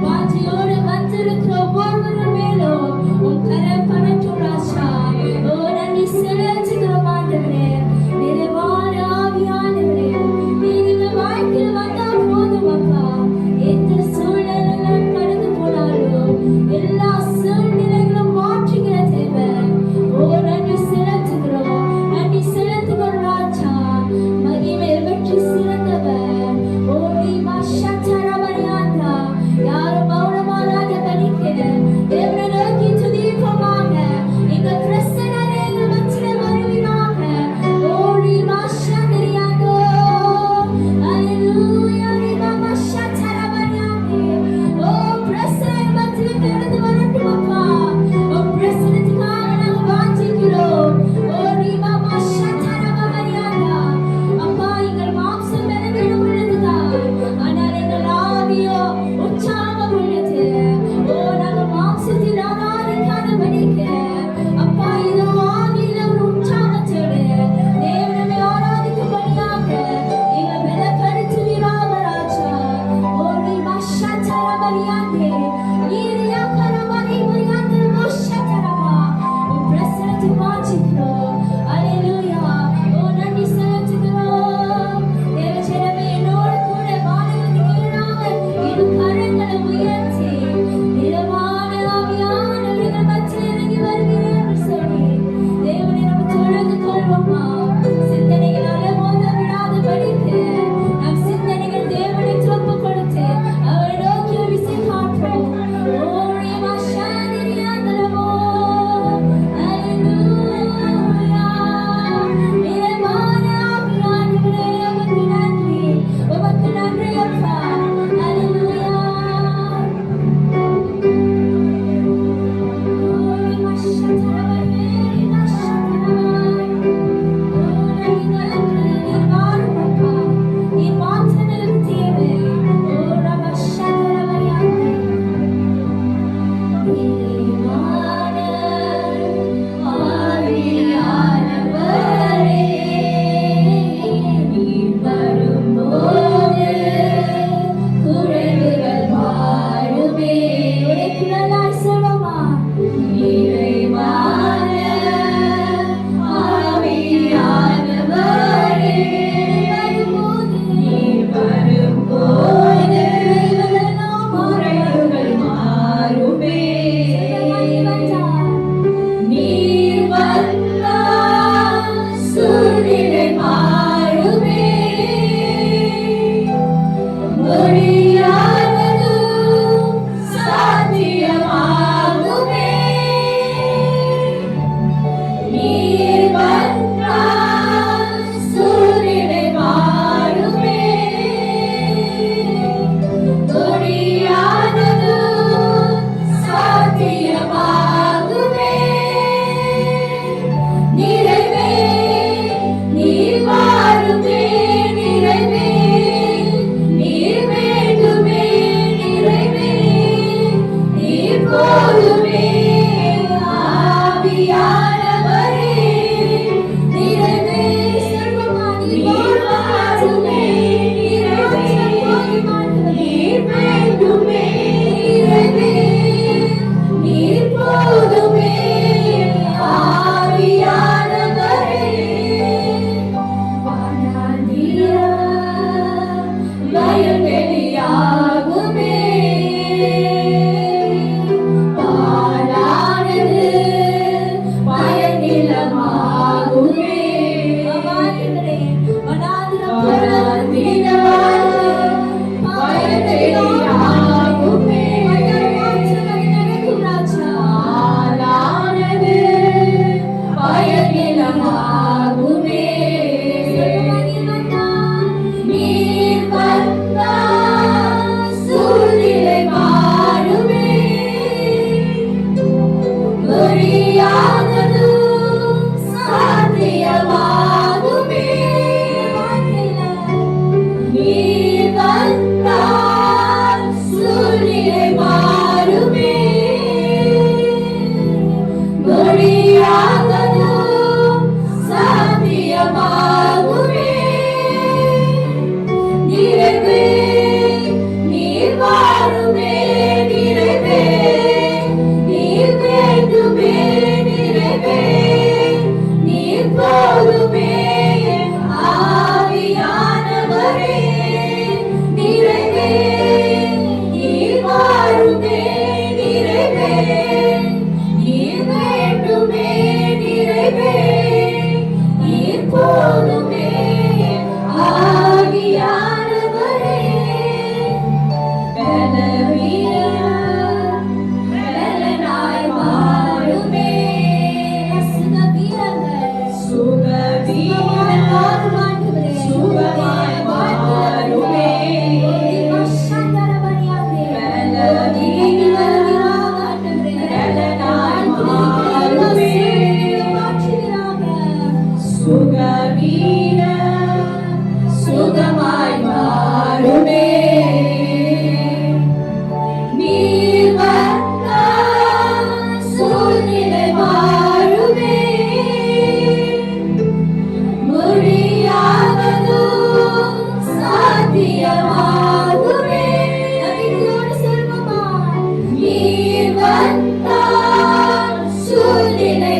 வாஞ்சியோடு வந்திருக்கிற ஒவ்வொருவர் மேலும் உன் கரம் படட்டும் ராஜா.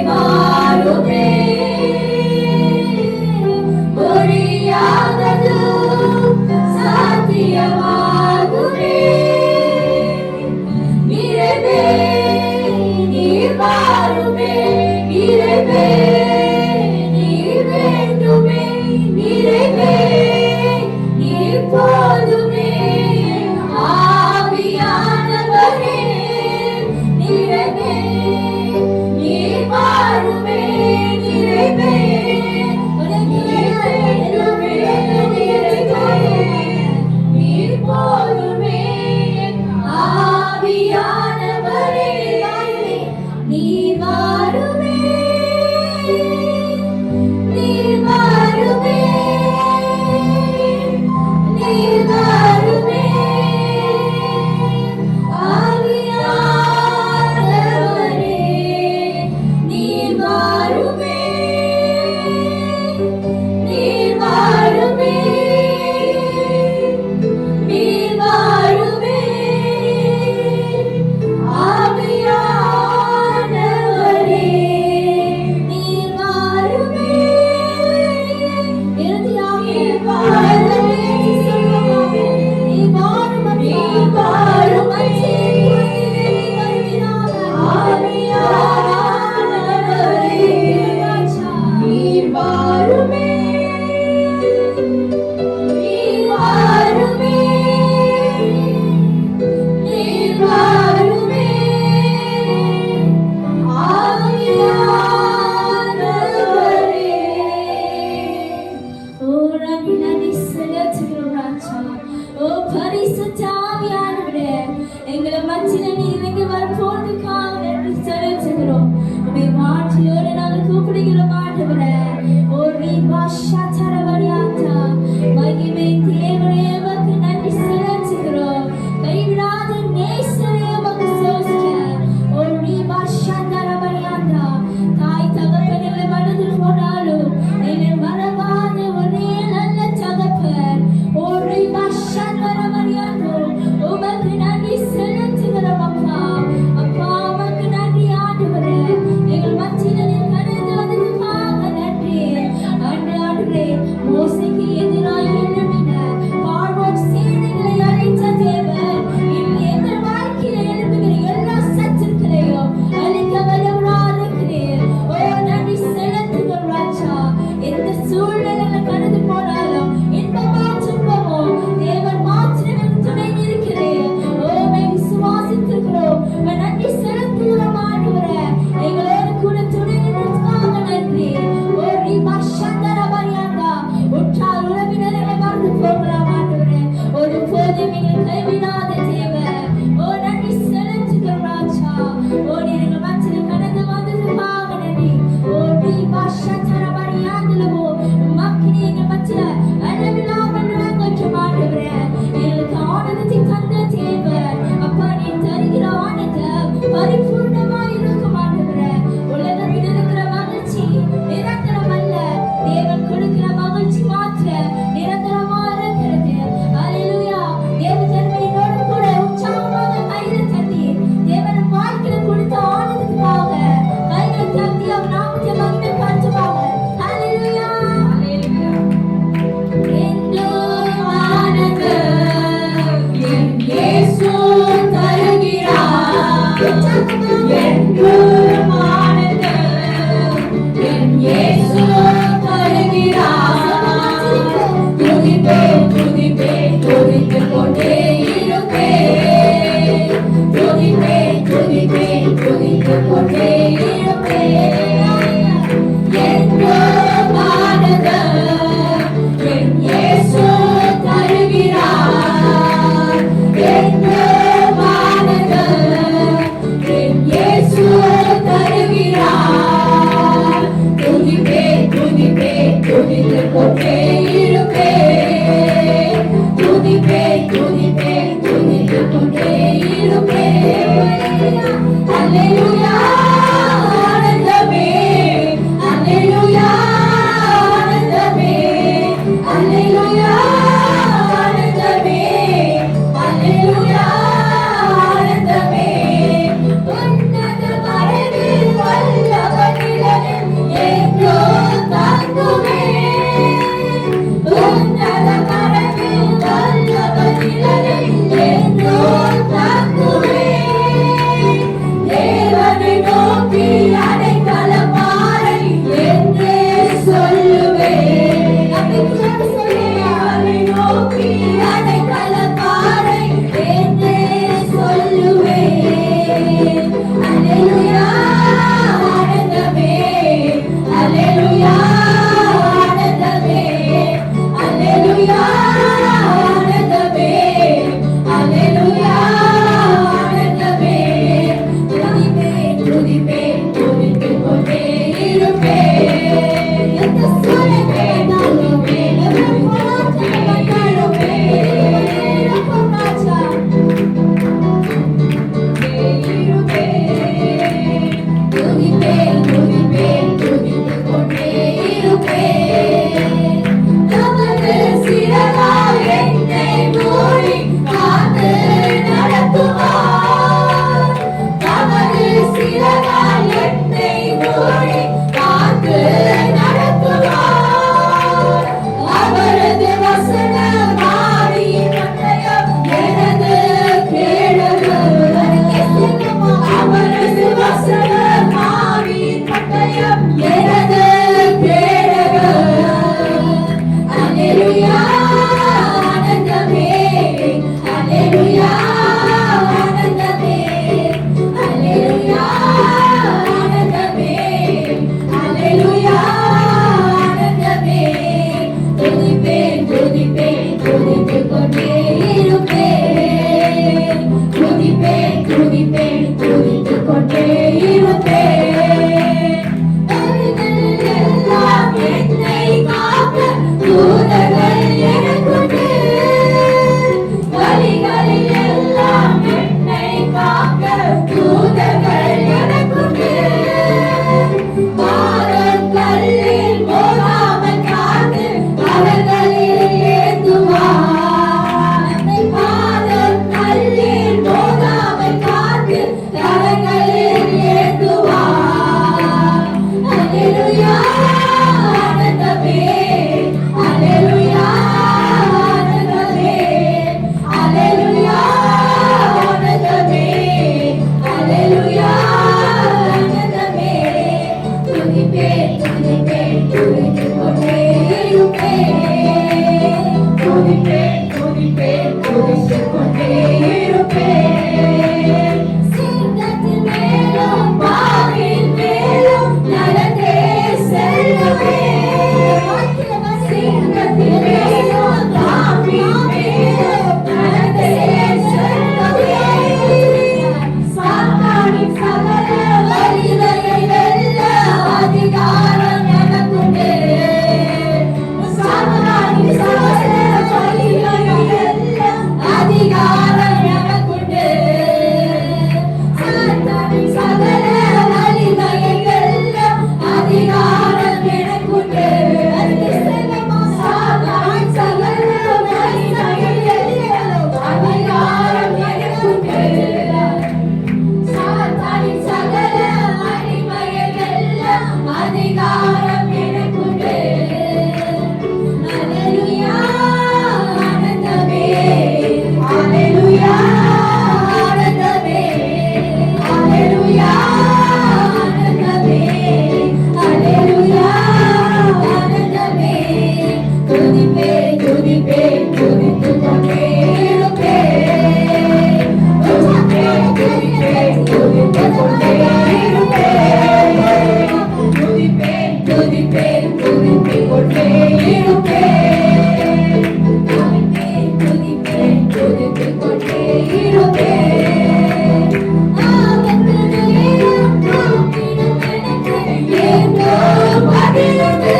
மாறுமே புரியாதது சாத்தியமாகுமே நிறைவே நீர் மாறுமே நிறைவே நீர் வேண்டுமே நிறைவே நீர் போதுமே ஆவியானவரே நிறைவே நீர் மாறுமே நிறைவே எனது கேடகம். அல்லேலூயா ஆனந்தமே, அல்லேலூயா ஆனந்தமே, அல்லேலூயா ஆனந்தமே, அல்லேலூயா ஆனந்தமே. துதிப்பேன் துதிப்பேன் துதித்துக் கொண்டே இருப்பேன். துதிப்பேன் துதிப்பேன் துதித்துக் கொண்டே இருப்பேன். எல்லாம் என்னை காக்க தூதர்கள் எனக்குண்டு. வழிகளில் எல்லாம் என்னை காக்க தூதர்கள் எனக்குண்டு. பாதம் கல்லில் போகாமல் காத்து கரங்களில் ஏந்துவார். பாதம் கல்லில் போகாமல் காத்து கரங்களில் ஏந்துவார். அல்லேலூயா ஆனந்தமே, அல்லேலூயா ஆனந்தமே, அல்லேலூயா ஆனந்தமே, அல்லேலூயா ஆனந்தமே. துதிப்பேன் துதிப்பேன் துதித்துக் கொண்டே இருப்பேன். துதிப்பேன் துதிப்பேன் துதித்துக் கொண்டே இருப்பேன். சிங்கத்தின் மேலும் பாம்பின் மேலும் நடந்தே செல்லுவேன். சிங்கத்தின் மேலும் பாம்பின் மேலும் நடந்தே செல்லுவேன். சாத்தானின் சகல வலிமையை வெல்ல அதிகாரம் எனக்குண்டு. சாத்தானின் சகல வலிமையை வெல்ல அதிகாரம் எனக்குண்டு. சாத்தானின் சகல வலிமையை வெல்ல அதிகாரம் எனக்குண்டு. சாத்தானின் சகல வலிமையை வெல்ல அதிகாரம் எனக்குண்டு. சாத்தானின் சகல வலிமையை வெல்ல அதிகாரம் எனக்குண்டு. அல்லேலூயா ஆனந்தமே, அல்லேலூயா ஆனந்தமே, அல்லேலூயா ஆனந்தமே, அல்லேலூயா ஆனந்தமே. துதிப்பேன் துதிப்பேன் துதித்துக் கொண்டே இருப்பேன். துதிப்பேன் துதிப்பேன் துதித்துக் கொண்டே இருப்பேன். துதிப்பேன் துதிப்பேன் துதித்துக் கொண்டே இருப்பேன். துதிப்பேன் துதிப்பேன் துதித்துக் கொண்டே இருப்பேன். ஆபத்து நேரம் கூப்பிடும் எனக்கு ஏதோ பதிலுண்டு.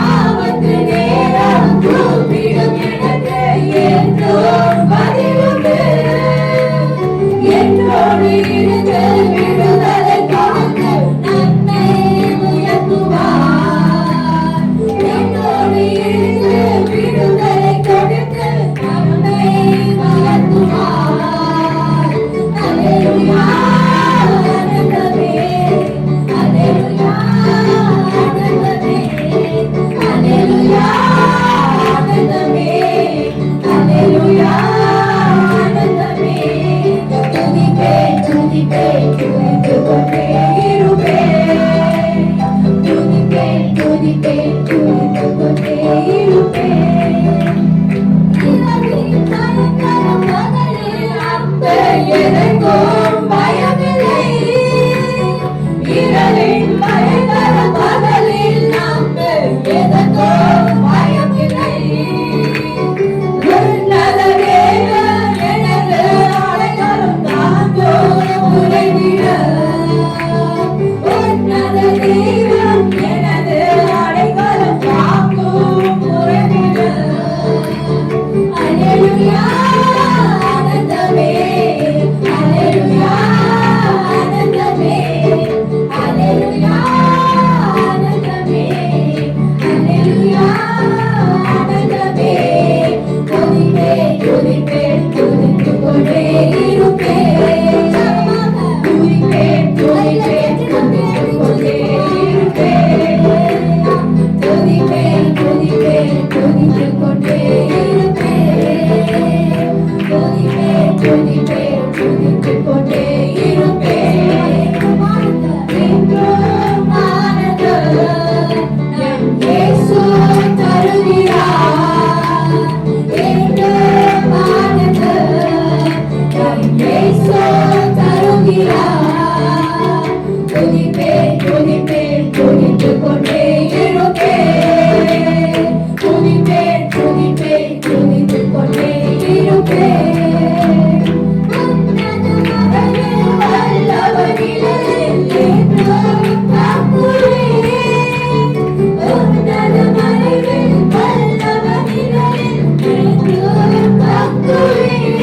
ஆபத்து நேரம் கூப்பிடும் எனக்கு ஏதோ பதிலுண்டு. என்னோடு இருந்து விடுதலை கொடுத்து நம்மை உயர்த்துவார். என்னோடு இருந்து விடுதலை கொடுத்து நம்மை உயர்த்துவார். அல்லேலூயா ஆனந்தமே, அல்லேலூயா துதிப்பேன், துதித்துக் கொண்டே இருப்பேன். துதிப்பேன், துதிப்பேன், துதித்துக் கொண்டே இருப்பேன். உன்னத மறைவில் வல்லவர் நிழலில் என்றும் தங்குவேன். உன்னத மறைவில் வல்லவர் நிழலில் என்றும் தங்குவேன்.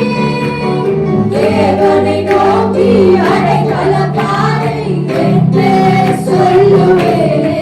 தேவனை நோக்கி அடைக்கலப்பாறை என்று சொல்லுவேன்.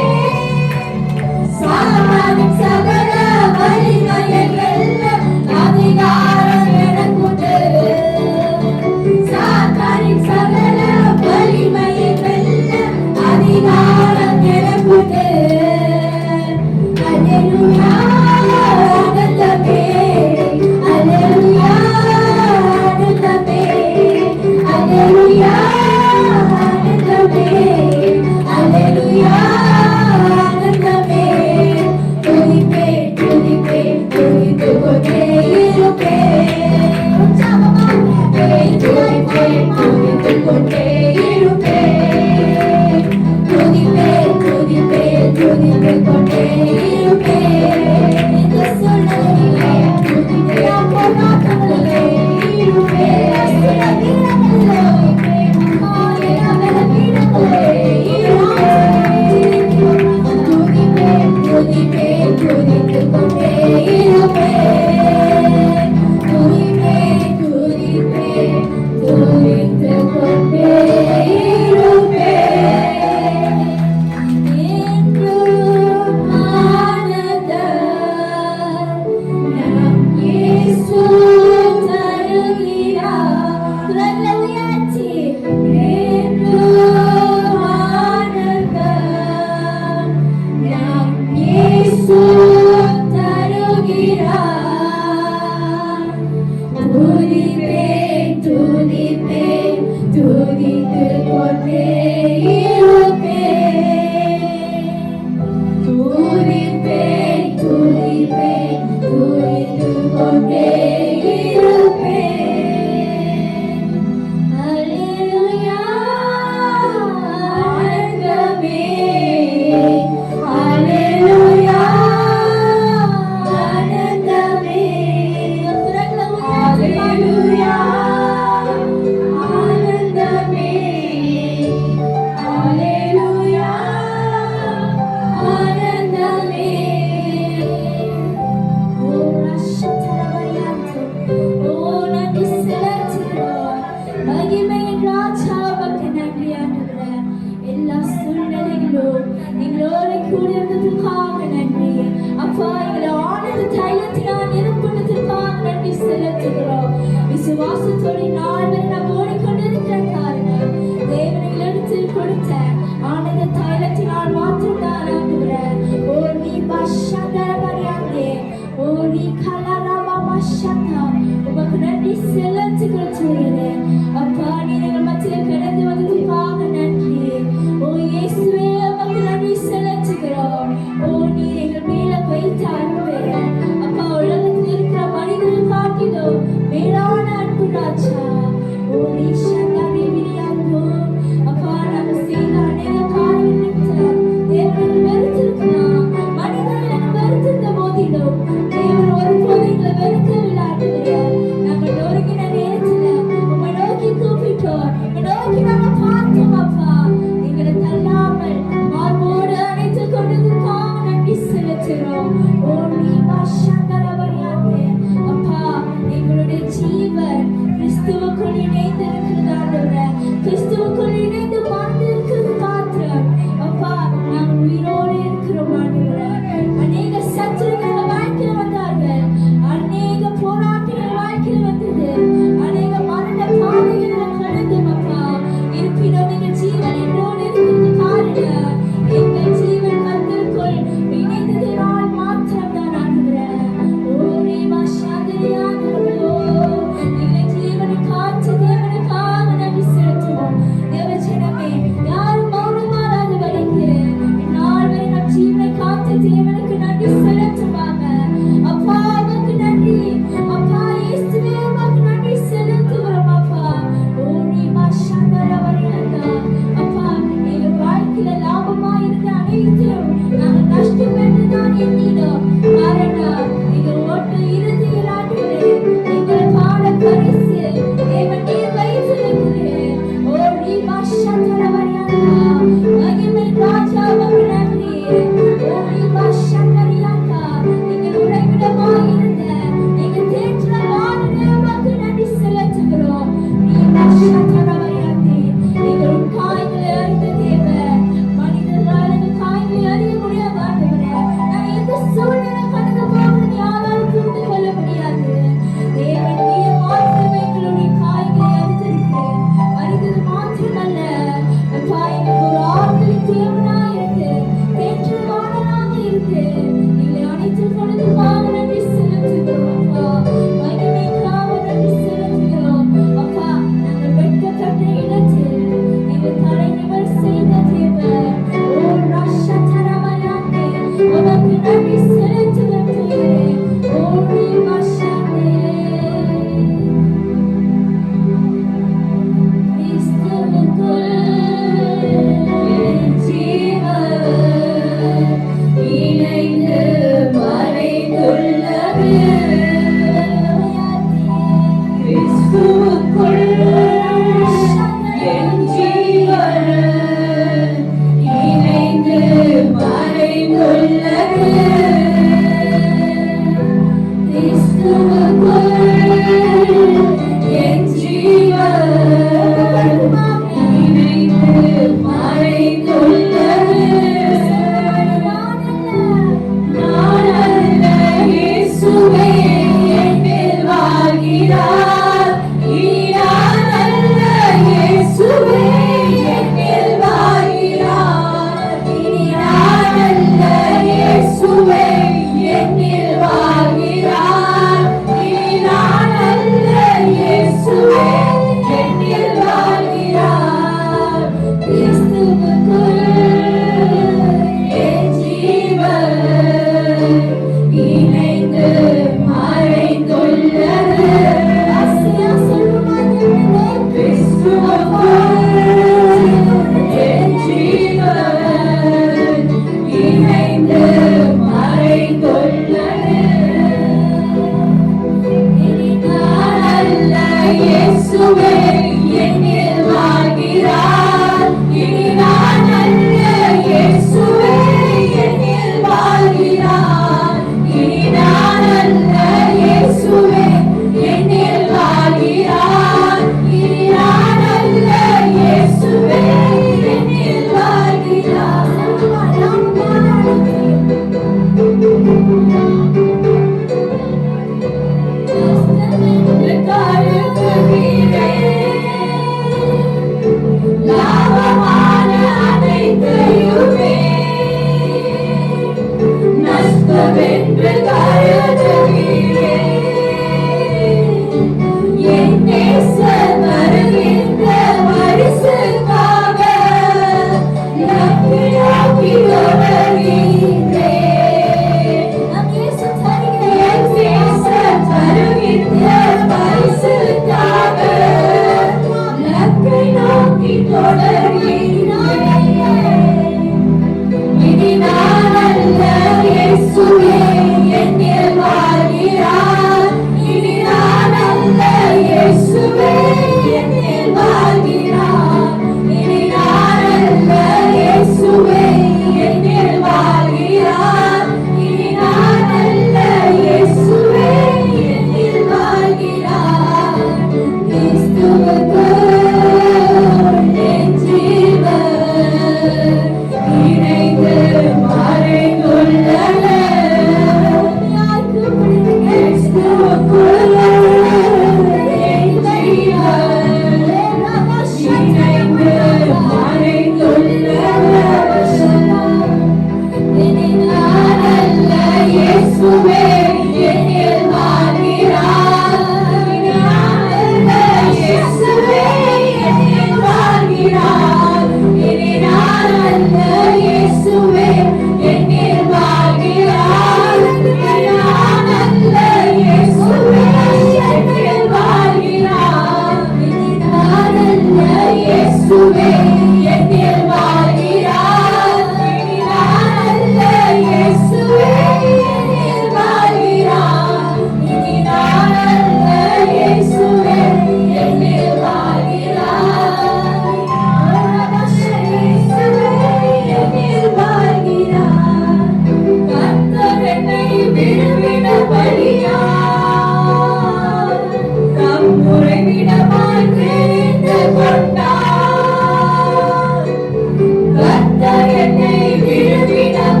என்னை விரும்பினபடியால்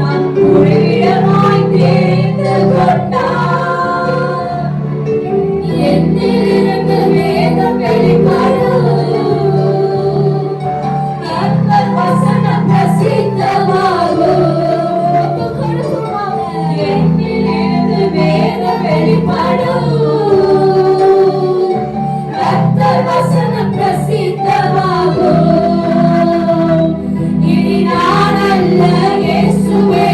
நான் உறைவிடமாய் தேர்ந்து கொண்டார். என்னிலிருந்து வேதம் வெளிப்படும், கர்த்தர் வசனம் பிரசித்தமாகும். என்னிலிருந்து வேதம் வெளிப்படும், கர்த்தர் வசனம் பிரசித்தமாகும். இனி நான் அல்ல, இயேசுவே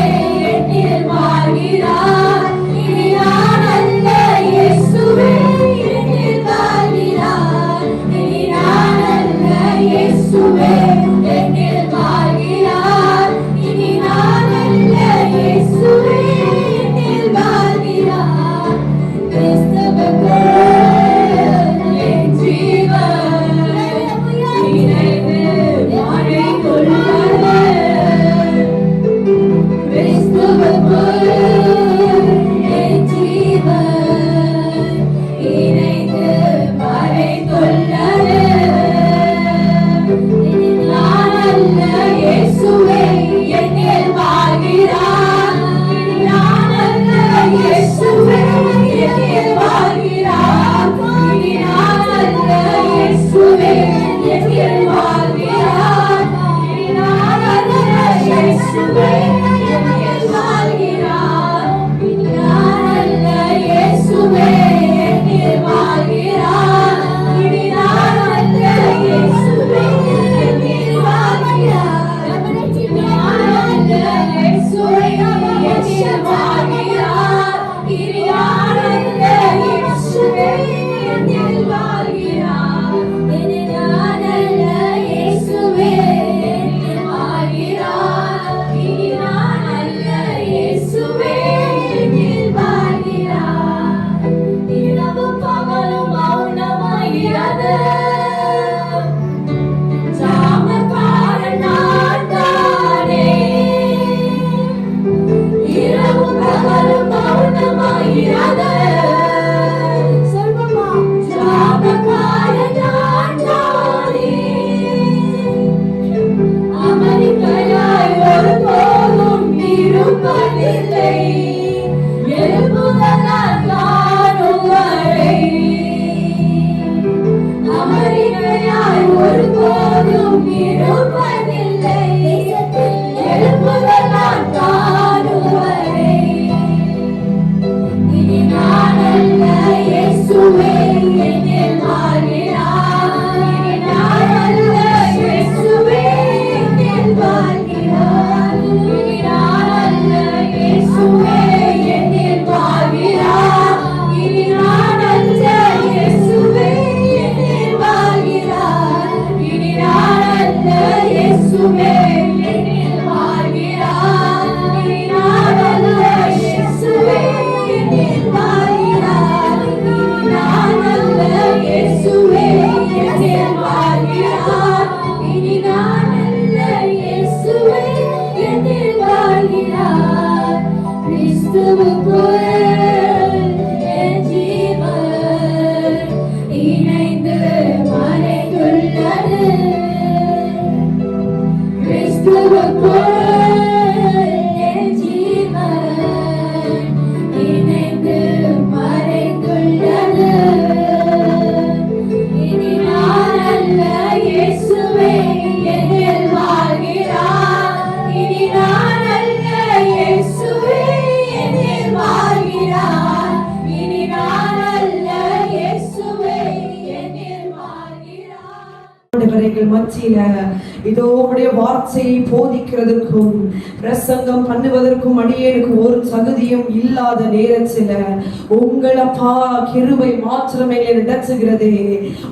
என்னில் வாழ்கிறார். இனி நான் அல்ல, இயேசுவே என்னில் வாழ்கிறார். இனி நான் அல்ல, இயேசுவே என்னில் வாழ்கிறார். இனி நான் அல்ல, இயேசுவே என்னில் வாழ்கிறார். கிறிஸ்துவுக்குள் என் ஜீவன் இணைந்து வாழ்ந்துள்ளது. கிறிஸ்துவுக்குள் என் ஜீவன் இணைந்து மறைந்துள்ளது. நான் அல்ல, இயேசுவே என்னில் வாழ்கிறார். நான் அல்ல, இயேசுவே என்னில் வாழ்கிறார். நான் அல்ல, இயேசுவே என்னில் வாழ்கிறார். நான் அல்ல, இயேசுவே என்னில் வாழ்கிறார். நான் அல்ல, இயேசுவே என்னில் வாழ்கிறார். நான் அல்ல, இயேசுவே என்னில் வாழ்கிறார். நான் அல்ல, இயேசுவே என்னில் வாழ்கிறார். நான் அல்ல, இயேசுவே என்னில் வாழ்கிறார். நான் அல்ல, இயேசுவே என்னில் வாழ்கிறார். நான் அல்ல, இயேசுவே என்னில் வாழ்கிறார். இரவும் பகலும் மௌனமாகிறது, ஜாமக்காரன் நான் தானே. இரவும் பகலும் மௌனமாகிறது, ஜாமக்காரன் நான் தானே. அமெரிக்கையாய் ஒருபோதும் இருப்பதில்லை, எழுப்புதலால் காணும் வரை. அமெரிக்கையாய் ஒருபோதும் இருப்பதில்லை, எழுப்புதலால் காணும் வரை. இனி நான் அல்ல, இயேசுவே என்னில் வாழ்கிறார். இனி நான் அல்ல, இயேசுவே என்னில் வாழ்கிறார். இனி நான் அல்ல, இயேசுவே என்னில் வாழ்கிறார். இனி நான் அல்ல, இயேசுவே என்னில் வாழ்கிறார். இனி நான் அல்ல, இயேசுவே என்னில் வாழ்கிறார். இனி நான் அல்ல, இயேசுவே என்னில் வாழ்கிறார். இனி நான் அல்ல, இயேசுவே என்னில் வாழ்கிறார். இனி நான் அல்ல, இயேசுவே என்னில் வாழ்கிறார். கிறிஸ்துவுக்குள் என் ஜீவன் இணைந்து மறைந்துள்ளது. கிறிஸ்துவுக்குள் என் ஜீவன் இணைந்து மறைந்துள்ளது. இனி நான் அல்ல, இயேசுவே என்னில் வாழ்கிறார். இனி நான் அல்ல, இயேசுவே என்னில் வாழ்கிறார். இனி நான் அல்ல, இயேசுவே என்னில் வாழ்கிறார். எங்கள் மத்தியில இதோ உடைய வார்த்தையை போதிக்கிறதுக்கும் பிரசங்கம் பண்ணுவதற்கும் அடியேனுக்கு ஒரு தகுதியும் இல்லாத நேரத்தில் உங்கள் அப்பா கிருபை மாத்திரமே நடத்துகிறதே.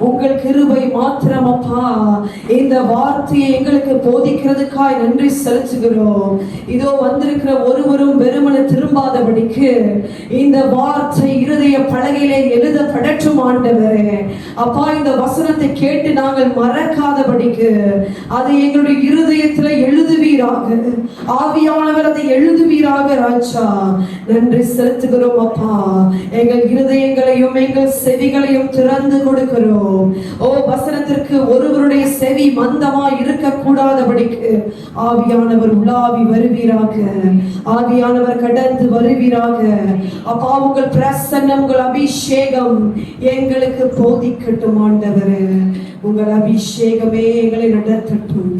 உங்கள் கிருபை மாத்திரம் அப்பா இந்த வார்த்தையை எங்களுக்கு போதிக்கிறதுக்காய் நன்றி செலுத்துகிறோம். இதோ வந்திருக்கிற ஒருவரும் வெறுமனே திரும்பாதபடிக்கு இந்த வார்த்தை இருதய பலகையிலே எழுதப்படட்டும் ஆண்டவரே. அப்பா இந்த வசனத்தை கேட்டு நாங்கள் மறக்க மறக்காதபடிக்கு அதை எங்களுடைய இருதயத்துல எழுதுவீராக. ஆவியானவர் அதை எழுதுவீராக ராஜா. நன்றி செலுத்துகிறோம் அப்பா. எங்கள் இருதயங்களையும் எங்கள் செவிகளையும் திறந்து கொடுக்கிறோம். ஓ வசனத்திற்கு ஒருவருடைய செவி மந்தமா இருக்க கூடாதபடிக்கு ஆவியானவர் உலாவி வருவீராக. ஆவியானவர் கடந்து வருவீராக. அப்பா உங்கள் பிரசன்னம், உங்கள் அபிஷேகம் எங்களுக்கு போதிக்கட்டும் ஆண்டவரே. உங்கள் அபிஷேகமே எங்களை நடத்தட்டும்.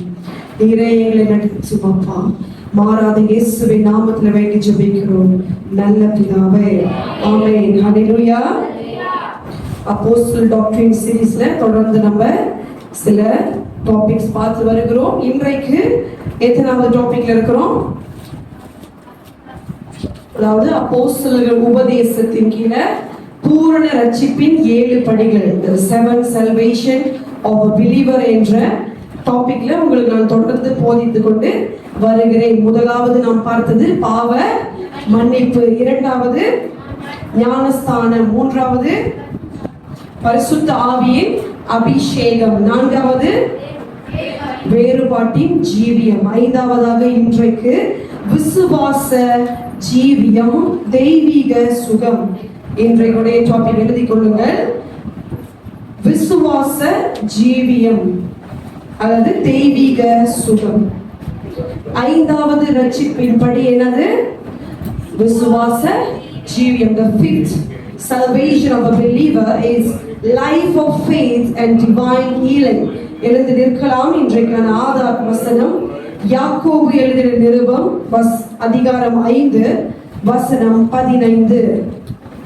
நீரே எங்களை நடத்தும் அப்பா. மாறாத இயேசுவின் நாமத்துல வேண்டி ஜெபிக்கிறோம் நல்ல பிதாவே, ஆமென். ஹல்லேலூயா. அப்போஸ்தலர் டாக்டரின் சீரிஸ்ல தொடர்ந்து நம்ம சில டாபிக்ஸ் பார்த்து வருகிறோம். இன்றைக்கு எத்தனாவது டாபிக்ல இருக்கிறோம்? அதாவது அப்போஸ்தலர்கள் உபதேசத்தின் கீழே பூரண ரட்சிப்பின் 7 படிகள், the 7 salvation of a believer என்ற டாபிக்ல உங்களுக்கு நான் தொடர்ந்து போதித்துக் கொண்டு வருகிறேன். முதலாவது நாம் பார்த்தது பாவ மன்னிப்பு, இரண்டாவது ஞானஸ்தானம், மூன்றாவது பரிசுத்த ஆவியின் அபிஷேகம், நான்காவது வேறுபாட்டின் ஜீவியம், ஐந்தாவதாக இன்றைக்கு விசுவாச ஜீவியம் தெய்வீக சுகம். இன்றைய டாபிக் எழுதிக் கொள்ளுங்கள். விசுவாச ஜீவியம் அல்லது தெய்வீக சுகம். ஐந்தாவது ரட்சிப்பின் படி என்னது? விசுவாச ஜீவியம். The fifth salvation of a believer is life of faith and divine healing. எழுந்து நிற்கலாம். இன்றைக்கான ஆதார வசனம் யாக்கோபு எழுதின நிருபம் அதிகாரம் 5 வசனம் 15.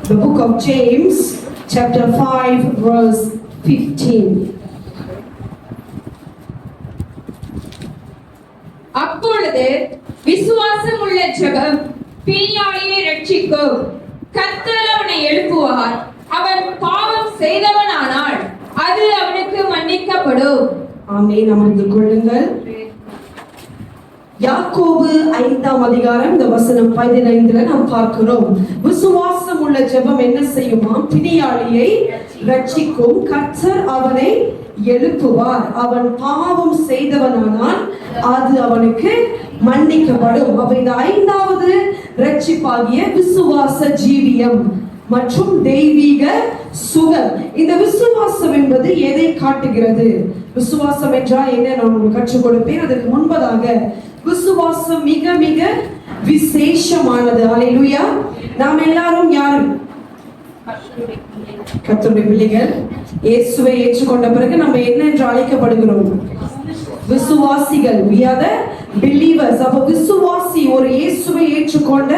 The book of James chapter 5 verse 15. அப்பொழுது விசுவாசம் உள்ள ஜெபம் பிணியாளியை ரட்சிக்கும். கர்த்தர் அவனை எழுப்புவார். அவன் பாவம் செய்தவனானால் அது அவனுக்கு மன்னிக்கப்படும். ஆமென். அமர்ந்து கொள்ளுங்கள். யாக்கோபு 5ஆம் அதிகாரம் இந்த வசனம் 15 நாம் பார்க்கிறோம். விசுவாசம் உள்ள ஜெபம் என்ன செய்யுமா? பிணியாளியை ரட்சிக்கும். கர்த்தர் அவனை எழுப்புவார். அவன் பாவம் செய்தவனானால் அது அவனுக்கு மன்னிக்கப்படும். அப்ப இந்த ஐந்தாவது ரட்சிப்பாகிய விசுவாச ஜீவியம் மற்றும் தெய்வீக சுகம். இந்த விசுவாசம் என்பது எதை காட்டுகிறது? விசுவாசம் என்றால் என்ன நான் கற்றுக் கொடுப்பேன். அதற்கு முன்பதாக விசுவாசம் மிக மிக விசேஷமானது. ஹல்லேலூயா. நாம் எல்லாரும் யாரு? கர்த்தருடைய பிள்ளைகள். இயேசுவை ஏற்றுக்கொண்ட பிறகு நம்ம என்ன என்று அழைக்கப்படுகிறோம்? விசுவாசிகள். We are the believers. அப்ப விசுவாசி, ஒரு இயேசுவை ஏற்றுக்கொண்ட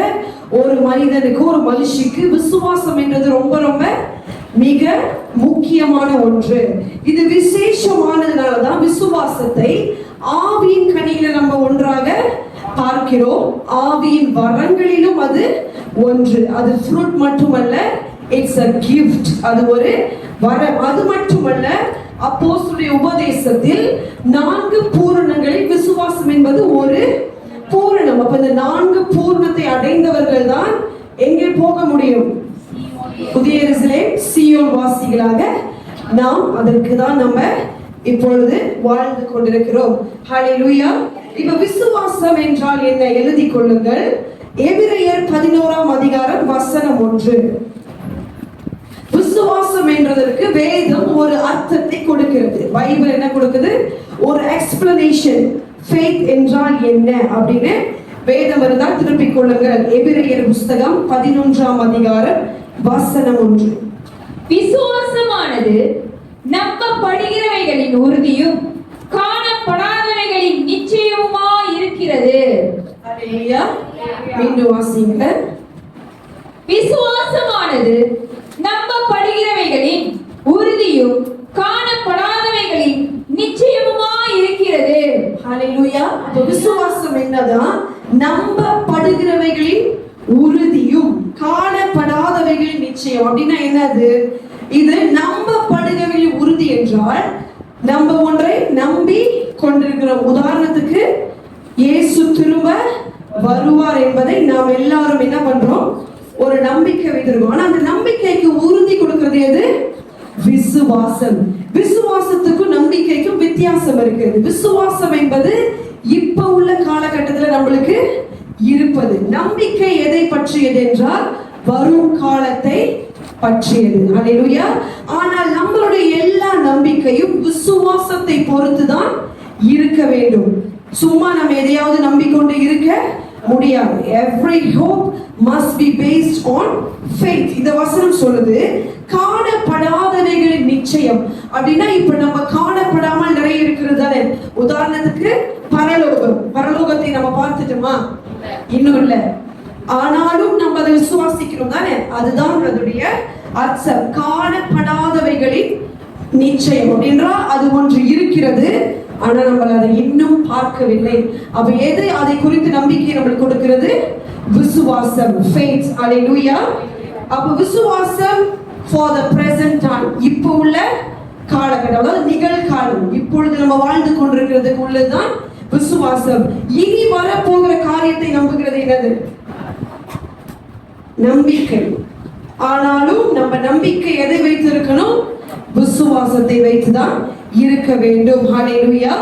ஒரு மனிதனுக்கு, ஒரு மனுஷிக்கு விசுவாசம் என்றது ரொம்ப ரொம்ப மிக முக்கியமான ஒன்று. இது விசேஷமானதுனாலதான் விசுவாசத்தை ஆவியின் கனியில நம்ம ஒன்றாக பார்க்கிறோம். ஆவியின் வரங்களிலும் அது ஒன்று. அது ஃப்ரூட் மட்டுமல்ல, இட்ஸ் a gift. அது ஒரு வரம். அது மட்டுமல்ல, அப்போஸ்தலருடைய உபதேசத்தில் 4 பூரணங்களில் விசுவாசம் என்பது ஒரு பூரணம். அப்ப இந்த 4 பூரணத்தை அடைந்தவர்கள் தான் எங்கே போக முடியும்? புதிய எருசலேம் சீயோன் வாசிகளாக நாம் அதற்கு தான் நம்ம இப்பொழுது வாழ்ந்து கொண்டிருக்கிறோம். ஹல்லேலூயா. இப்ப விசுவாசம் என்றால் என்ன? எழுதிக் கொள்ளுங்கள். எபிரேயர் 11ஆம் அதிகாரம் வசனம் 1. விசுவாசம் என்றதற்கு வேதம் ஒரு அர்த்தத்தை கொடுக்கிறது. பைபிள் என்ன கொடுக்குது? ஒரு எக்ஸ்பிளனேஷன். ஃபெய்த் என்றால் என்ன அப்படின்னு வேதம் இருந்தால் திருப்பிக் கொள்ளுங்கள். எபிரேயர் புத்தகம் 11ஆம் அதிகாரம் வசனம் 1. விசுவாசமானது நம்பப்படுகிறவைகளின் உறுதியும் காணப்படாதவைகளின் நிச்சயமுமாய் இருக்கிறது. ஹல்லேலூயா. மீண்டும் வாசிங்க. விசுவாசமானது நம்பப்படுகிறவைகளின் உறுதியும் காணப்படாதவைகளின் நிச்சயமுமாய் இருக்கிறது. ஹல்லேலூயா. அப்ப விசுவாசம் என்னதான்? நம்பப்படுகிறவைகளின் உறுதியும் காணப்படாதவைகளின் நிச்சயம். அப்படின்னா என்னது? இது நம்பப்படுகிறவைகளின் உறுதி என்றால் நம்ம ஒன்றை நம்பி கொண்டிருக்கிறோம். உதாரணத்துக்கு இயேசு திரும்ப வருவார் என்பதை நாம் எல்லாரும் என்ன பண்றோம்? ஒரு நம்பிக்கை வைத்திருக்கோம். ஆனா அந்த நம்பிக்கைக்கு உறுதி கொடுக்கிறது எது? விசுவாசம். விசுவாசத்துக்கும் நம்பிக்கைக்கும் வித்தியாசம் இருக்கிறது. விசுவாசம் என்பது இப்ப உள்ள காலகட்டத்தில் நம்மளுக்கு இருப்பது. நம்பிக்கை எதை பற்றியது என்றால் வரும் காலத்தை பற்றியது. அல்லேலூயா. ஆனால் நம்மளுடைய எல்லா நம்பிக்கையும் விசுவாசத்தை பொறுத்துதான் இருக்க வேண்டும். சும்மா நம்ம எதையாவது நம்பிக்கொண்டு இருக்க முடியாது. Every hope must be based on faith. இந்த வசனம் சொல்லுது காணப்படாதவைகளின் நிச்சயம். அப்படின்னா இப்ப நம்ம காணப்படாமல் நிறைய இருக்கிறது தானே. உதாரணத்துக்கு பரலோகத்தை நம்ம பார்த்துட்டோமா? இன்னும் இல்ல. ஆனாலும் நம்ம அதை விசுவாசிக்கிறோம் தானே. அதுதான் அதனுடைய அர்த்தம். காணப்படாதவைகளின் நிச்சயம் என்றால் அது ஒன்று இருக்கிறது, ஆனா நம்ம அதை இன்னும் பார்க்கவில்லை. அப்ப எது அதை குறித்து நம்பிக்கை நம்மளுக்கு கொடுக்கிறது? விசுவாசம், faith. அல்லேலூயா. அப்ப விசுவாசம் for the present time, இப்போ உள்ள காலகட்டம், அதாவது நிகழ்காலம், இப்பொழுது நம்ம வாழ்ந்து கொண்டிருக்கிறதுக்கு உள்ளதுதான் விசுவாசம். இனி வர போகிற காரியத்தை நம்புகிறது என்னது? நம்பிக்கை. ஆனாலும் நம்ம நம்பிக்கை எதை வைத்திருக்கணும்? விசுவாசத்தை வைத்துதான் இருக்க வேண்டும். ஹல்லேலூயா.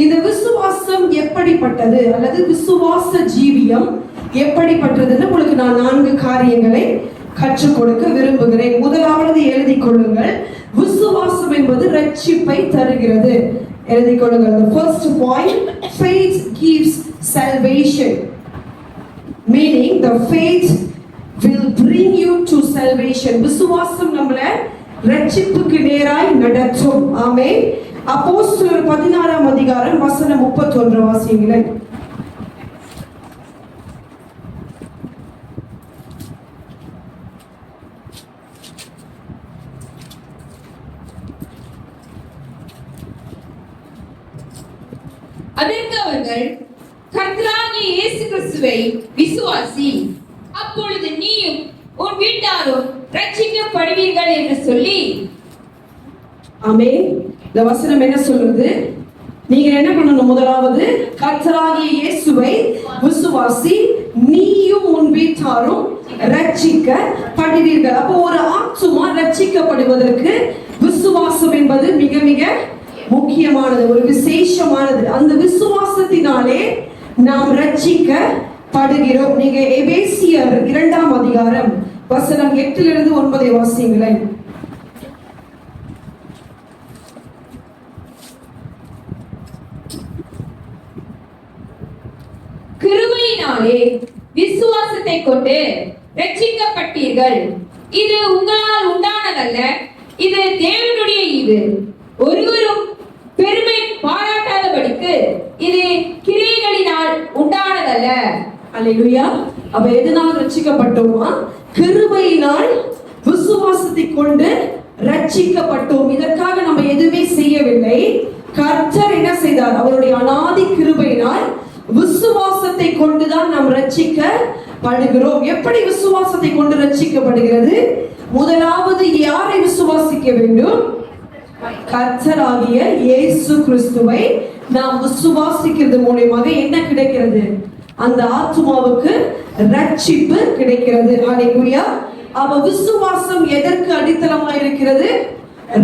இந்த விசுவாசம் எப்படிப்பட்டது அல்லது விசுவாச ஜீவியம் எப்படிப்பட்டதுன்னு உங்களுக்கு நான் 4 காரியங்களை கற்றுக் கொடுக்க விரும்புகிறேன். முதலாவது எழுதிக் கொள்ளுங்கள். விசுவாசம் என்பது ரட்சிப்பை தருகிறது. எழுதிக் கொள்ளுங்கள். The first point, faith gives salvation. Meaning the faith will bring you to salvation. விசுவாசம் நம்மளை ரட்சிப்புக்கு நேராய் நடத்தும். ஆமென். அப்போஸ்தலர் 16ஆம் அதிகாரம் வசனம் 31 வாசியுங்கள். அதற்கு அவர்கள், கர்த்தராகிய இயேசு கிறிஸ்துவை விசுவாசி, அப்பொழுது நீயும் உன் வீட்டாரும் ரட்சிக்கப்படுவீர்கள் என்று சொல்லி. ஆமென். இந்த வசனம் என்ன சொல்றது? நீங்க என்ன பண்ணணும்? முதலாவது கர்த்தராகிய இயேசுவை விசுவாசி, நீயும் உன் வீட்டாரும் ரட்சிக்கப்படுவீர்கள். அப்போ ஒரு ஆத்துமா ரட்சிக்கப்படுவதற்கு விசுவாசம் என்பது மிக மிக முக்கியமானது, ஒரு விசேஷமானது. அந்த விசுவாசத்தினாலே நாம் ரட்சிக்கப்படுகிறோம். நீங்க எபேசியர் 2ஆம் அதிகாரம் வசனம் 8 to 9 வாசியுங்களேன். கிருபையினாலே விசுவாசத்தை கொண்டு ரட்சிக்கப்பட்டீர்கள். இது உங்களால் உண்டானதல்ல, இது தேவனுடைய ஈவு. ஒருவரும் பெருமை பாராட்டாதபடிக்கு இது கிரியைகளினால் உண்டானதல்ல. அல்லேலூயா. அப்ப எதனால் ரட்சிக்கப்பட்டோமா? கிருபையினால் விசுவாசத்தை கொண்டு ரட்சிக்கப்பட்டோம். இதற்காக நம்ம எதுவுமே செய்யவில்லை. கர்த்தர் என்ன செய்தார்? அவருடைய அநாதி கிருபையினால் விசுவாசத்தை கொண்டுதான் நாம் ரட்சிக்கப்படுகிறோம். எப்படி விசுவாசத்தை கொண்டு ரட்சிக்கப்படுகிறது? முதலாவது யாரை விசுவாசிக்க வேண்டும்? கர்த்தராகிய இயேசு கிறிஸ்துவை நாம் விசுவாசிக்கிறது மூலமாக என்ன கிடைக்கிறது? அந்த ஆத்துமாவுக்கு ரட்சிப்பு கிடைக்கிறது. ஹல்லேலூயா. அவ விசுவாசம் எதற்கு அடித்தளமாக இருக்கிறது?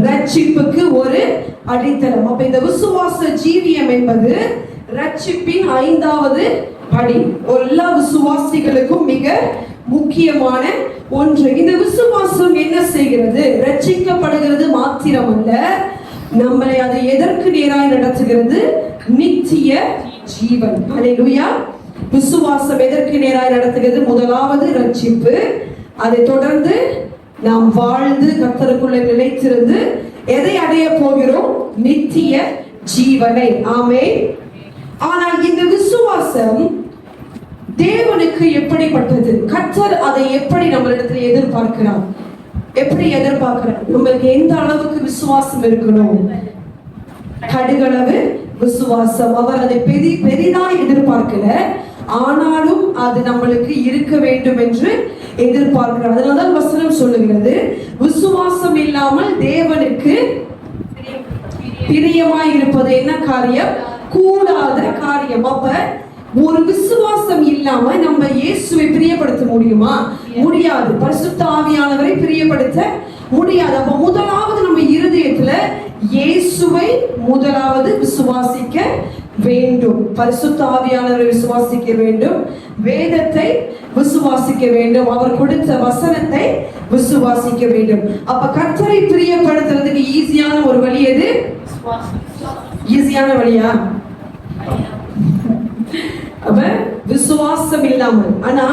ரட்சிப்புக்கு ஒரு அடித்தளம். அப்ப இந்த விசுவாச ஜீவியம் என்பது ரட்சிப்பின் 5வது படி. எல்லா விசுவாசிகளுக்கும் மிக முக்கியமான ஒன்று. இந்த விசுவாசம் என்ன செய்கிறது? ரட்சிக்கப்படுகிறது மாத்திரமல்ல, நம்மளை அது எதற்கு நேராய் நடத்துகிறது? நித்திய ஜீவன். அல்லேலூயா. விசுவாசம் எதற்கு நேராய் நடத்துகிறது? முதலாவது ரட்சிப்பு, அதை தொடர்ந்து நாம் வாழ்ந்து கர்த்தருக்குள்ளே நிலைத்திருந்து எதை அடைய போகிறோம்? நித்திய ஜீவனை. ஆமென். ஆனால் இந்த விசுவாசம் தேவனுக்கு எப்படிப்பட்டது? கர்த்தர் அதை எப்படி நம்மளிடத்தில் எதிர்பார்க்கிறார்? எப்படி எதிர்பார்க்கிறார்? நம்மளுக்கு எந்த அளவுக்கு விசுவாசம் இருக்கணும்? கடுகளவு விசுவாசம். அவர் அதை பெரிதாய் எதிர்பார்க்கல, ஆனாலும் அது நம்மளுக்கு இருக்க வேண்டும் என்று எதிர்பார்க்கிறார். அதனால்தான் வசனம் சொல்லுகிறது, விசுவாசம் இல்லாமல் தேவனுக்கு பிரியமாய் இருப்பது என்ன காரியம்? கூடாத காரியம். அப்ப ஒரு விசுவாசம் இல்லாம நம்ம இயேசுவை பிரியப்படுத்த முடியுமா? முடியாது. பரிசுத்த ஆவியானவரை பிரியப்படுத்த முடியாது. அப்ப முதலாவது நம்ம இருதயத்துல இயேசுவை முதலாவது விசுவாசிக்க வேண்டும், பரிசுத்த ஆவியானவரை விசுவாசிக்க வேண்டும், வேதத்தை விசுவாசிக்க வேண்டும், அவர் கொடுத்த வசனத்தை விசுவாசிக்க வேண்டும். அப்ப கர்த்தரை பிரியப்படுத்துறதுக்கு ஈஸியான ஒரு வழி எது? ஈஸியான வழியா? அப்ப விசுவாசம் இல்லாமல். ஆனா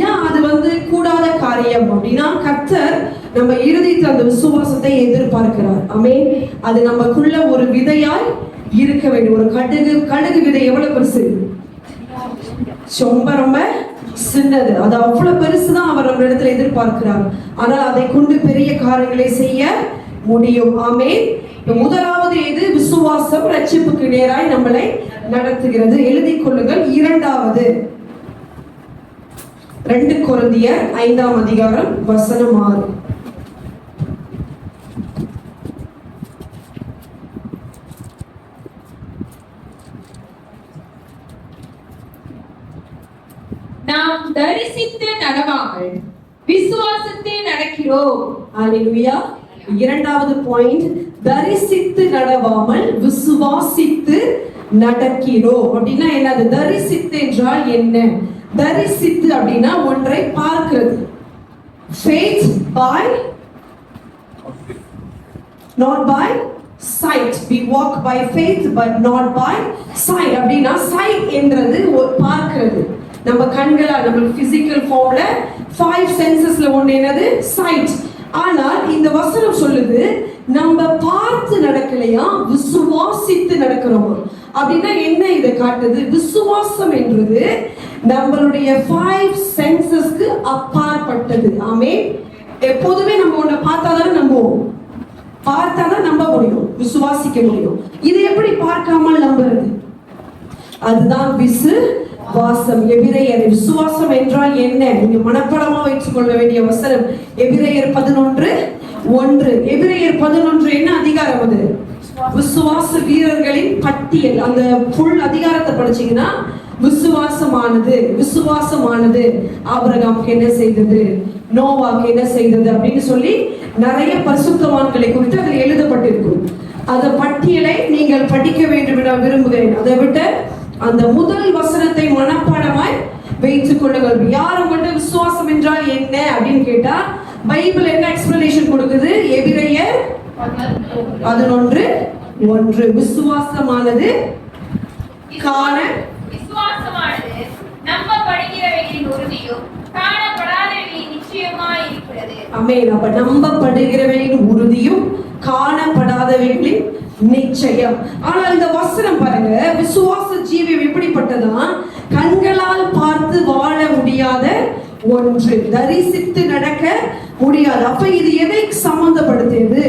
ஏன் அது கூடாத காரியம் அப்படின்னா, கர்த்தர் நம்ம இருதயத்தில் அந்த விசுவாசத்தை எதிர்பார்க்கிறார். ஆமென். அது நமக்குள்ள ஒரு விதையாய் இருக்க வேண்டும். ஒரு கடுகு விதை எவ்வளவு பெருசு? ரொம்ப சின்னது. அது அவ்வளவு பெருசுதான் அவர் நம்ம இடத்துல எதிர்பார்க்கிறார். ஆனால் அதை கொண்டு பெரிய காரியங்களை செய்ய முடியும். ஆமென். முதலாவது எது? விசுவாசம் ரட்சிப்புக்கு நேராய் நம்மளை நடத்துகிறது. எழுதிக் கொள்ளுங்கள். இரண்டாவது 2 கொரிந்தியர் 5ஆம் அதிகாரம் வசனம் 6. நாம் தரிசித்து நடவாமல் விசுவாசத்தை நடக்கிறோம். அல்லேலூயா. இரண்டாவது பாயிண்ட், தரிசித்து நடவாமல் விசுவாசித்து நடக்கிறோம். அப்படின்னா என்னது? தரிசித்து என்றால் என்ன? தரிசித்து அப்படின்னா ஒன்றை பார்க்கிறது. faith by not by sight. We walk by faith but not by sight. அப்படின்னா sight என்றது பார்க்கிறது. நம்ம கண்களால், நம்ம பிசிக்கல் ஃபார்ம்ல 5 சென்சஸ்ல ஒன்று என்னது? sight. ஆனால் இந்த வசனம் சொல்லுது நம்ம பார்த்து நடக்கலையா, விசுவாசித்து நடக்கிறோம். அப்படின்னா என்ன இதை காட்டுது? விசுவாசம் என்றது நம்மளுடைய 5 சென்சஸ்க்கு அப்பாற்பட்டது. ஆமென். எப்போதுமே நம்ம ஒன்றை பார்த்தாதான் நம்புவோம், பார்த்தாதான் நம்ப முடியும், விசுவாசிக்க முடியும். இது எப்படி பார்க்காமல் நம்புறது? அதுதான் விசுவாசம். எபிரேயர், விசுவாசம் என்றால் என்ன? நீங்க மனப்பாடமா வைத்துக் கொள்ள வேண்டிய வசனம் எபிரேயர் 11:1. எபிரேயர் 11 என்ன அதிகாரம்? அது விசுவாச வீரர்களின் பட்டியல். அந்த ஃபுல் அதிகாரத்தை படிச்சீங்கன்னா விசுவாசமானது ஆபிரகாமுக்கு என்ன செய்தது, நோவாக்கு என்ன செய்தது அப்படின்னு சொல்லி நிறைய பரிசுத்தவான்களை குறித்து அதில் எழுதப்பட்டிருக்கும். அந்த பட்டியலை நீங்கள் படிக்க வேண்டும் என விரும்புகிறேன். அதை விட அந்த முதல் வசனத்தை மனப்பாடமாய் வைத்துக் கொள்ளுங்கள். யார் உங்கள்கிட்ட விசுவாசம் என்றால் என்ன அப்படின்னு கேட்டா, பைபிள் என்ன எக்ஸ்பிளனேஷன் கொடுக்குது? எபிரேயர் 11:1. விசுவாசமானது நம்பப்படுகிறவைகளின் உறுதியும் காணப்படாதவைகளின் நிச்சயமாய் இருக்கிறது. ஆமென். அப்ப நம்பப்படுகிறவைகளின் உறுதியும் காணப்படாதவைகளின் நிச்சயம். ஆனால் இந்த வசனம் பாருங்க, விசுவாச ஜீவியம் எப்படிப்பட்டதா? கண்களால் பார்த்து வாழ முடியாத ஒன்று, தரிசித்து நடக்க முடியாது. அப்ப இது எதை சம்பந்தப்படுத்தியது?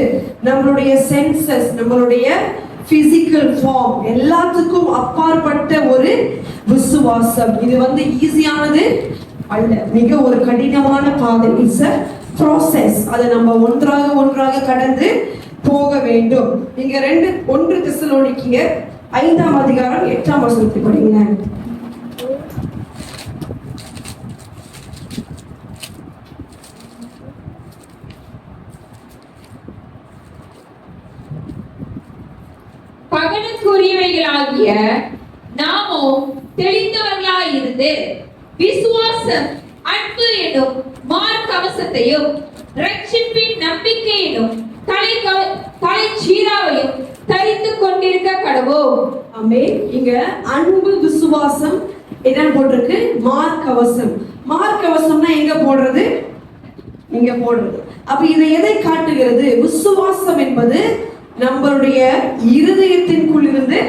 நம்மளுடைய சென்சஸ், நம்மளுடைய பிசிக்கல் ஃபார்ம் எல்லாத்துக்கும் அப்பாற்பட்ட ஒரு விசுவாசம். இது ஈஸியானது அல்ல, மிக ஒரு கடினமான பாதை. It's a process. அதை நம்ம ஒன்றாக கடந்து போக வேண்டும். நீங்க 1 தெசலோனிக்கேயர் 5ஆம் அதிகாரம் 8ஆம் வசனத்தை படிங்க. பகலுக்குரியவைகளாகிய நாமோ தெளிந்தவர்களாயிருந்து விசுவாசம், அன்பு எனும் மார்க்கவசத்தையும் ரட்சிப்பின் நம்பிக்கை எனும் தலைச்சீராவையும் தரித்து கொண்டிருக்க கடவோம். ஆமென். இங்க அன்பு, விசுவாசம் என்ன போட்டிருக்கு? மார்க்கவசம். மார்க்கவசம்னா எங்க போடுறது? இங்க போடுறது. அப்ப இதை எதை காட்டுகிறது? விசுவாசம் என்பது நம்மளுடைய இருதயத்திற்குள் இருந்து,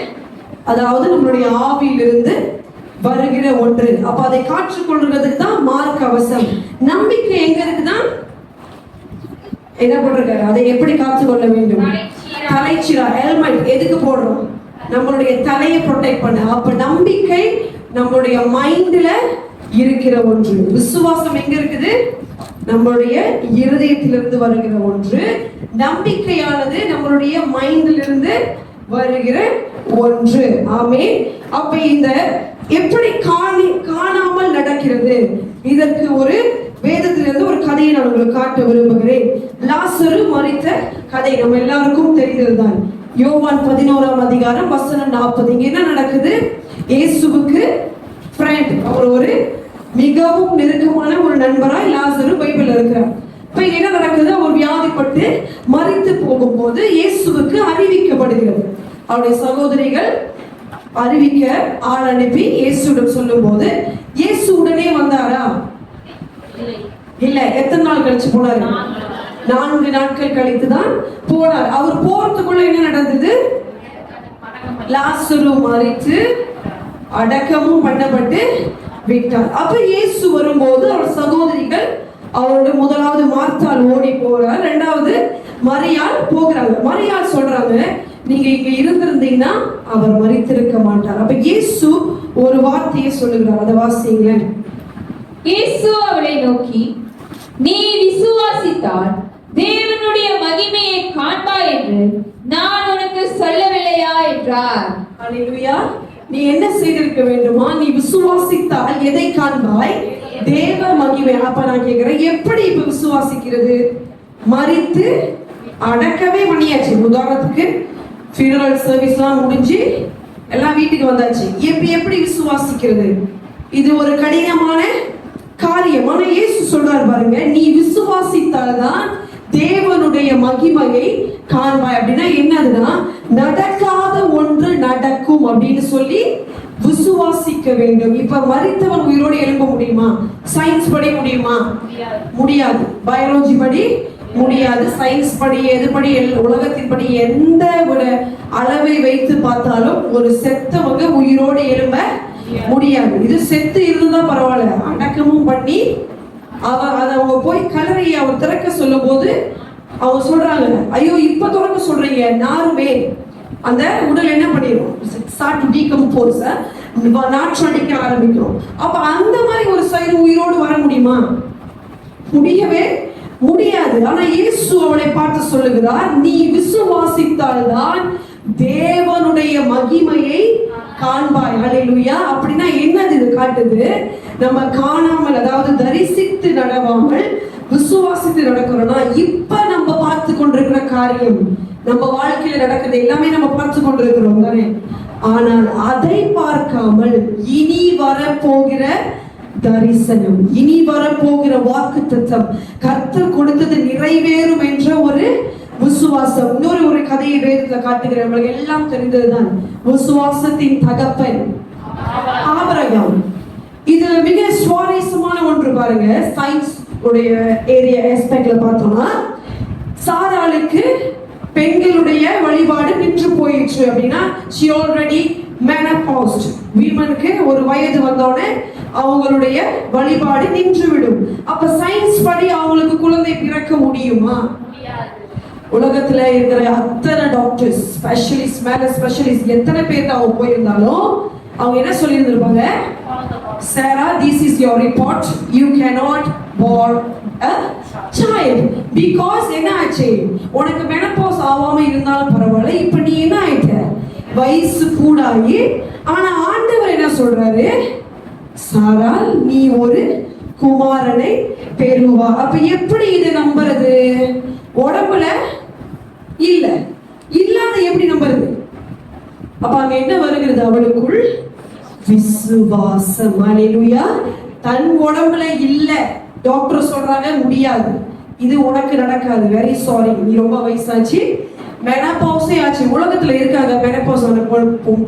அதாவது நம்மளுடைய ஆவியிலிருந்து வருகிற ஒன்று. அப்ப அதை காற்றுக்கொள்றதுக்கு தான் மார்க்கவசம். நம்பிக்கை எங்க இருக்குன்னா என்ன போட்டிருக்காரு? அதை எப்படி காத்துக்கொள்ள வேண்டும்? தலைச்சீரா, ஹெல்மெட் எதுக்கு போடுறோம்? நம்மளுடைய தலையை ப்ரொடெக்ட் பண்ண. அப்ப நம்பிக்கை நம்மளுடைய மைண்ட்ல இருக்கிற ஒன்று. விசுவாசம் எங்க இருக்குது? நம்மளுடைய இருதயத்திலிருந்து வருகிற ஒன்று. நம்பிக்கையானது நம்மளுடைய மைண்டிலிருந்து வருகிற ஒன்று. ஆமென். அப்ப இந்த எப்படி காணாமல் நடக்கிறது? இதற்கு ஒரு வேதத்திலிருந்து ஒரு கதையை நான் உங்களுக்கு காட்ட விரும்புகிறேன். லாசரு மரித்த கதை நம்ம எல்லாருக்கும் தெரிந்ததுதான். யோவான் 11ஆம் அதிகாரம் வசனம் 40. இங்க என்ன நடக்குது? இயேசுவுக்கு ஃப்ரெண்ட், அவர் ஒரு மிகவும் நெருக்கமான ஒரு நண்பராய் லாசரு பைபிள்ல இருக்கிறார். இப்ப என்ன நடக்குது? அவர் வியாதிப்பட்டு மரித்து போகும்போது இயேசுவுக்கு அறிவிக்கப்படுகிறது. அவருடைய சகோதரிகள் அறிவிக்க ஆள் அனுப்பி இயேசுவிடம் சொல்லும் போது இயேசு உடனே வந்தாரா? இல்ல. எத்தனை நாள் கழிச்சு போனாரு? 4 நாட்கள் கழித்து தான் போனார். அவர் போறதுக்குள்ள என்ன நடந்தது? லாசரு மரித்து அடக்கமும் பண்ணப்பட்டு விட்டார். அப்ப இயேசு வரும்போது அவர் சகோதரிகள் அவரோட முதலாவது மார்த்தாள் ஓடி போறார், இரண்டாவது மரியாள் போகிறாங்க. மரியாள் சொல்றாங்க, நீங்க இங்க இருந்திருந்தீங்கன்னா அவர் மரித்திருக்க மாட்டார். அப்ப இயேசு ஒரு வார்த்தையை சொல்லுகிறார், அதை வாசிங்களேன். இயேசு அவளை நோக்கி, நீ விசுவாசித்தால் தேவனுடைய மகிமையை காண்பாய் என்று நான் உனக்கு சொல்லவில்லையா என்றார். அல்லேலூயா. நீ என்ன செய்திருக்க வேண்டுமா? நீ விசுவாசித்தால் எதை காண்பாய்? தேவ மகிமை. அப்ப நான் கேட்கிறேன், எப்படி இப்ப விசுவாசிக்கிறது? மரித்து அடக்கவே பண்ணியாச்சு. உதாரணத்துக்கு ஃபியூனரல் சர்வீஸ்லாம் முடிஞ்சு எல்லாம் வீட்டுக்கு வந்தாச்சு. எப்படி விசுவாசிக்கிறது? இது ஒரு கடினமான காரியம். ஆனா இயேசு சொல்றார் பாருங்க, நீ விசுவாசித்தால்தான் தேவனுடைய மகிமையை காண்பாய். அப்படின்னா என்னதுன்னா, நடக்காத ஒன்று நடக்கும் அப்படின்னு சொல்லி விசுவாசிக்க வேண்டும். இப்ப மரித்தவன் உயிரோடு எழும்ப முடியுமா? சயின்ஸ் படி முடியுமா? முடியாது. பயாலஜி படி முடியாது. சயின்ஸ் படி, எது படி, உலகத்தின் படி எந்த ஒரு அளவை வைத்து பார்த்தாலும் ஒரு செத்தவங்க உயிரோடு எழும்ப முடியாது. இது செத்து இருந்தா பரவாயில்ல, அடக்கமும் பண்ணி அவங்க போய் கல்லறையை அவர் திறக்க சொல்லும் போது அவங்க சொல்றாங்க, ஐயோ இப்ப திறக்க சொல்றீங்க, நாருமே அந்த உடல் என்ன பண்ணிடும்? ஸ்டார்ட் டு டீகம்போஸ், நாற்றம் அடிக்க ஆரம்பிக்கும். அப்ப அந்த மாதிரி ஒரு சைடு உயிரோடு வர முடியுமா? முடியவே முடியாது. ஆனா இயேசு அவளை பார்த்து சொல்லுகிறார், நீ விசுவாசித்தால்தான் தேவனுடைய மகிமையை காண்பாய். ஹல்லேலூயா. அப்படின்னா என்னது இது காட்டுது? நம்ம காணாமல், அதாவது தரிசித்து நடவாமல் விசுவாசித்து நடக்கிறோம்னா, இப்ப நம்ம பார்த்து கொண்டிருக்கிற காரியம், நம்ம வாழ்க்கையில நடக்கிறது எல்லாமே நம்ம பார்த்து கொண்டிருக்கிறோம் தானே. ஆனால் அதை பார்க்காமல் இனி வரப்போகிற தரிசனம், இனி வரப்போகிற வாக்குத்தத்தம், கர்த்தர் கொடுத்தது நிறைவேறும் என்ற ஒரு விசுவாசம். இன்னொரு கதையை வேதத்துல காட்டுகிறேன், உங்களுக்கு எல்லாம் தெரிந்ததுதான். விசுவாசத்தின் தகப்பன் ஆபிரகாம். இது மிக சுவாரஸ்யமான ஒன்று பாருங்க. சயின்ஸ் உடைய ஏரியா ஆஸ்பெக்ட்ல பார்த்தோம்னா, சாராளுக்கு பெண்களுடைய வழிபாடு நின்று போயிடுச்சு. அப்படின்னா she already menopause. வீமனுக்கு ஒரு வயது வந்தோடனே அவங்களுடைய வழிபாடு நின்று விடும். அப்ப சயின்ஸ் படி அவங்களுக்கு குழந்தை பிறக்க முடியுமா? உலகத்துல இருக்கிற அத்தனை டாக்டர்ஸ், ஸ்பெஷலிஸ்ட் மேல ஸ்பெஷலிஸ்ட் எத்தனை பேர் அவங்க போயிருந்தாலும் அவங்க என்ன சொல்லி இருந்திருப்பாங்க? Sarah, this is your report. You cannot born a child. Because என்ன ஆச்சு? உனக்கு மெனோபாஸ் ஆகாம இருந்தாலும் பரவாயில்ல, இப்ப நீ என்ன ஆயிட்ட? வயசு கூடாயி. ஆனா ஆண்டவர் என்ன சொல்றாரு? சாரா, நீ ஒரு குமாரனை பெறுவா. அப்ப எப்படி இதை நம்புறது? உடம்புல இல்ல, இல்லாத எப்படி நம்புறது? அப்ப அங்க என்ன வருகிறது? அவளுக்குள் விசுவாசம். அல்லேலூயா. தன் உடம்புல இல்ல, டாக்டர் சொல்றாங்க முடியாது, இது உனக்கு நடக்காது, வெரி சாரி, நீ ரொம்ப வயசாச்சு, மெனோபாஸே ஆச்சு. உலகத்துல இருக்காங்க மெனோபாஸ் ஆன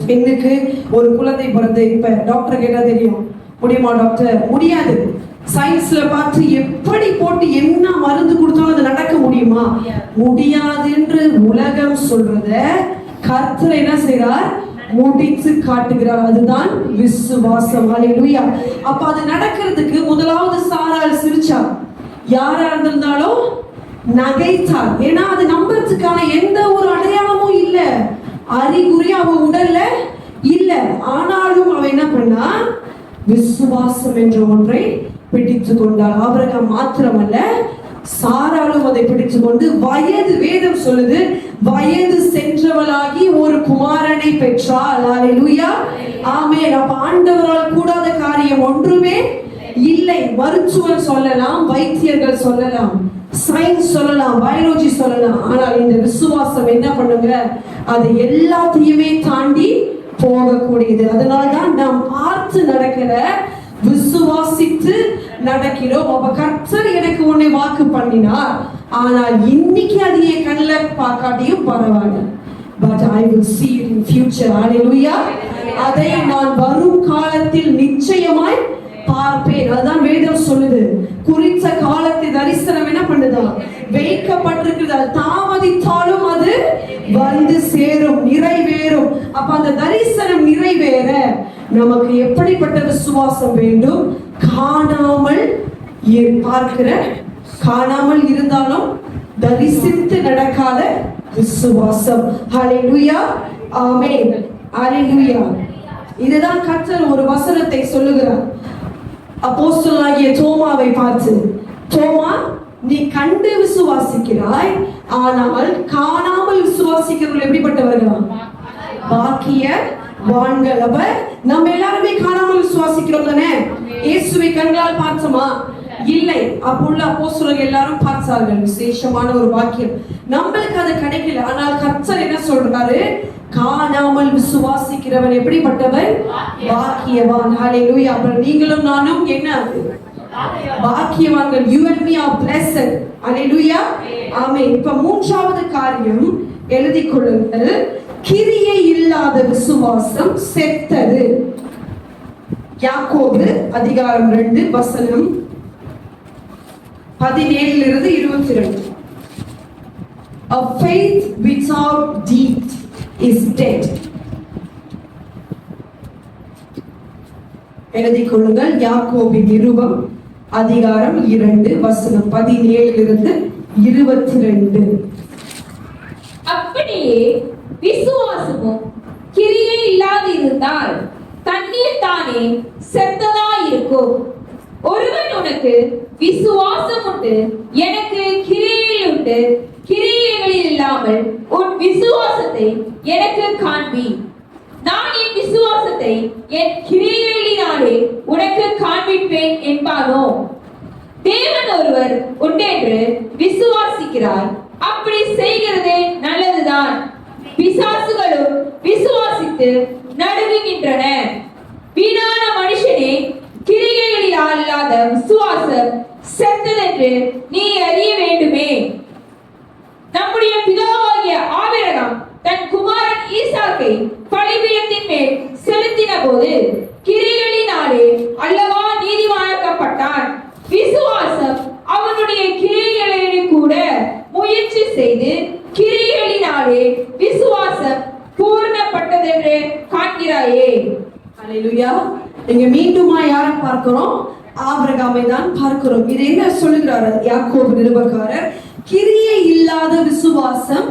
பெண்ணுக்கு ஒரு குழந்தை பிறந்து, இப்ப டாக்டர் கேட்டா தெரியும், முடியுமா டாக்டர்? முடியாது. சயின்ஸ்ல பார்த்து எப்படி போட்டு என்ன மருந்து கொடுத்தாலும் அது நடக்க முடியுமா? முடியாது என்று உலகம் சொல்றத கர்த்தர் என்ன செய்றார்? முடித்து காட்டுகிறார். அதுதான் விசுவாசம். அல்லேலூயா. அப்ப அது நடக்கிறதுக்கு முதலாவது சாராள் சிரிச்சா, யாரா இருந்திருந்தாலும் நகைத்தார். ஏன்னா அது நம்புறதுக்கான எந்த ஒரு அடையாளமும் இல்ல, அறிகுறி அவ உடல்ல இல்ல. ஆனாலும் அவ என்ன பண்ணா? விசுவாசம் என்ற ஒன்றை பிடித்து கொண்டாள். ஆபிரகாம் மாத்திரமல்ல, சாராளும் அதை பிடித்து கொண்டு வயது, வேதம் சொல்லுது, வயது சென்றவளாகி ஒரு குமாரனை பெற்றாள். அல்லேலூயா. ஆமென். அப்ப ஆண்டவரால் கூடாத காரியம் ஒன்றுமே இல்லை. மருத்துவர் சொல்லலாம், வைத்தியர்கள் சொல்லலாம், சயின்ஸ் சொல்லலாம், பயாலஜி சொல்லலாம். ஆனால் இந்த விசுவாசம் என்ன பண்ணுங்க, அது எல்லாத்தையுமே தாண்டி போகக்கூடியது. அதனால்தான் நாம் பார்த்து நடக்கிற, விசுவாசித்து நடக்கிறோம். அப்ப கர்த்தர் எனக்கு உன்னை வாக்கு பண்ணினார், ஆனால் இன்னைக்கு அது என் கண்ணில் பார்க்காட்டியும் பரவாயில்ல, but I will see it in future. Hallelujah. அதை நான் வரும் காலத்தில் நிச்சயமாய் பார்ப்பேன். அதுதான் வேதம் சொல்லுது. குறித்த காலத்தை தரிசனம் என்ன பண்ணுதா, வைக்கப்பட்டிருக்கிறது. அது தாமதித்தாலும் அது வந்து சேரும், நிறைவேறும். அப்ப அந்த தரிசனம் நிறைவேற நமக்கு எப்படிப்பட்ட விசுவாசம் வேண்டும்? காணாமல் பார்க்கிற, காணாமல் இருந்தாலும் தரிசித்து நடக்காத விசுவாசம். ஹalleluya, ஆமென், ஹalleluya. இதுதான் கர்த்தர் ஒரு வசனத்தை சொல்லுகிறார் அப்போஸ்தலனாகிய தோமாவை பார்த்து, தோமா, நீ கண்டு விசுவாசிக்கிறாய், ஆனால் காணாமல் விசுவாசிக்கிறவர்கள் எப்படிப்பட்டவர்களா? பாக்கியவான்கள். அப்ப நம்ம எல்லாருமே காணாமல் விசுவாசிக்கிறோம் தானே? இயேசுவை கண்களால் பார்த்தோமா? இல்லை. அப்போள்ள அப்போஸ்தலர்கள் எல்லாரும் பார்த்தார்கள். விசேஷமான ஒரு வாக்கியம். நம்மளுக்கு அது கிடைக்கல. ஆனால் கர்த்தர் என்ன சொல்றாரு? காணாமல் விசுவாசிக்கிறவன் எப்படிப்பட்டவன்? பாக்கியவான். ஹalleluya. அப்புறம் நீங்களும் நானும் என்ன? பாக்கியவான்கள். You and me are blessed. ஹalleluya. ஆமென். இப்ப மூன்றாவது காரியம் எழுதிக் கொள்ளுங்கள். கிரியை இல்லாத விசுவாசம் செத்தது. யாக்கோபு அதிகாரம் 2 வசனம் 17 22. A faith without deed is dead. எழுதிக் கொள்ளுங்கள். யாக்கோபின் நிருபம் அதிகாரம் 2 வசனம் 17 22. அப்படியே விசுவாசமும் கிரியை இல்லாதிருந்தால் தண்ணீர் தானே செத்ததாயிருக்கும். ஒருவன் உனக்கு விசுவாசம் உண்டு, எனக்கு கிரியைகள் உண்டு, கிரியைகளில் இல்லாமல் உன் விசுவாசத்தை எனக்கு காண்பி. நான் என் விசுவாசத்தை என் கிரியைகளினாலே உனக்கு காண்பிப்பேன் என்பானோ? தேவன் ஒருவர் உண்டென்று விசுவாசிக்கிறாய், அப்படி செய்கிறதே நல்லதுதான். பிசாசுகளும் விசுவாசித்து நடுங்குகின்றன. வீணான மனுஷனே, கிரியைகளில் இல்லாத விசுவாசம் செத்ததென்று நீ அறிய வேண்டுமே. நம்முடைய பிதாவாகிய ஆபிரகாம் தன் குமாரன் ஈசாக்கை பலிபீடத்தின் மேல் செலுத்தின போது கிரியைகளினாலே அல்லவா நீதிமானாக்கப்பட்டான். விசுவாசம் அவனுடைய கிரியைகளை கூட முயற்சி செய்து கிரியைகளினாலே விசுவாசம் பூர்ணப்பட்டதென்று காண்கிறாயே. ஹalleluya. இங்க மீண்டுமா யாரை பார்க்கிறோம்? ஆபிரகாமை தான் பார்க்கிறோம். இது என்ன சொல்லுகிறார் யாக்கோபு நிருபக்காரர்? கிரியை இல்லாத விசுவாசம்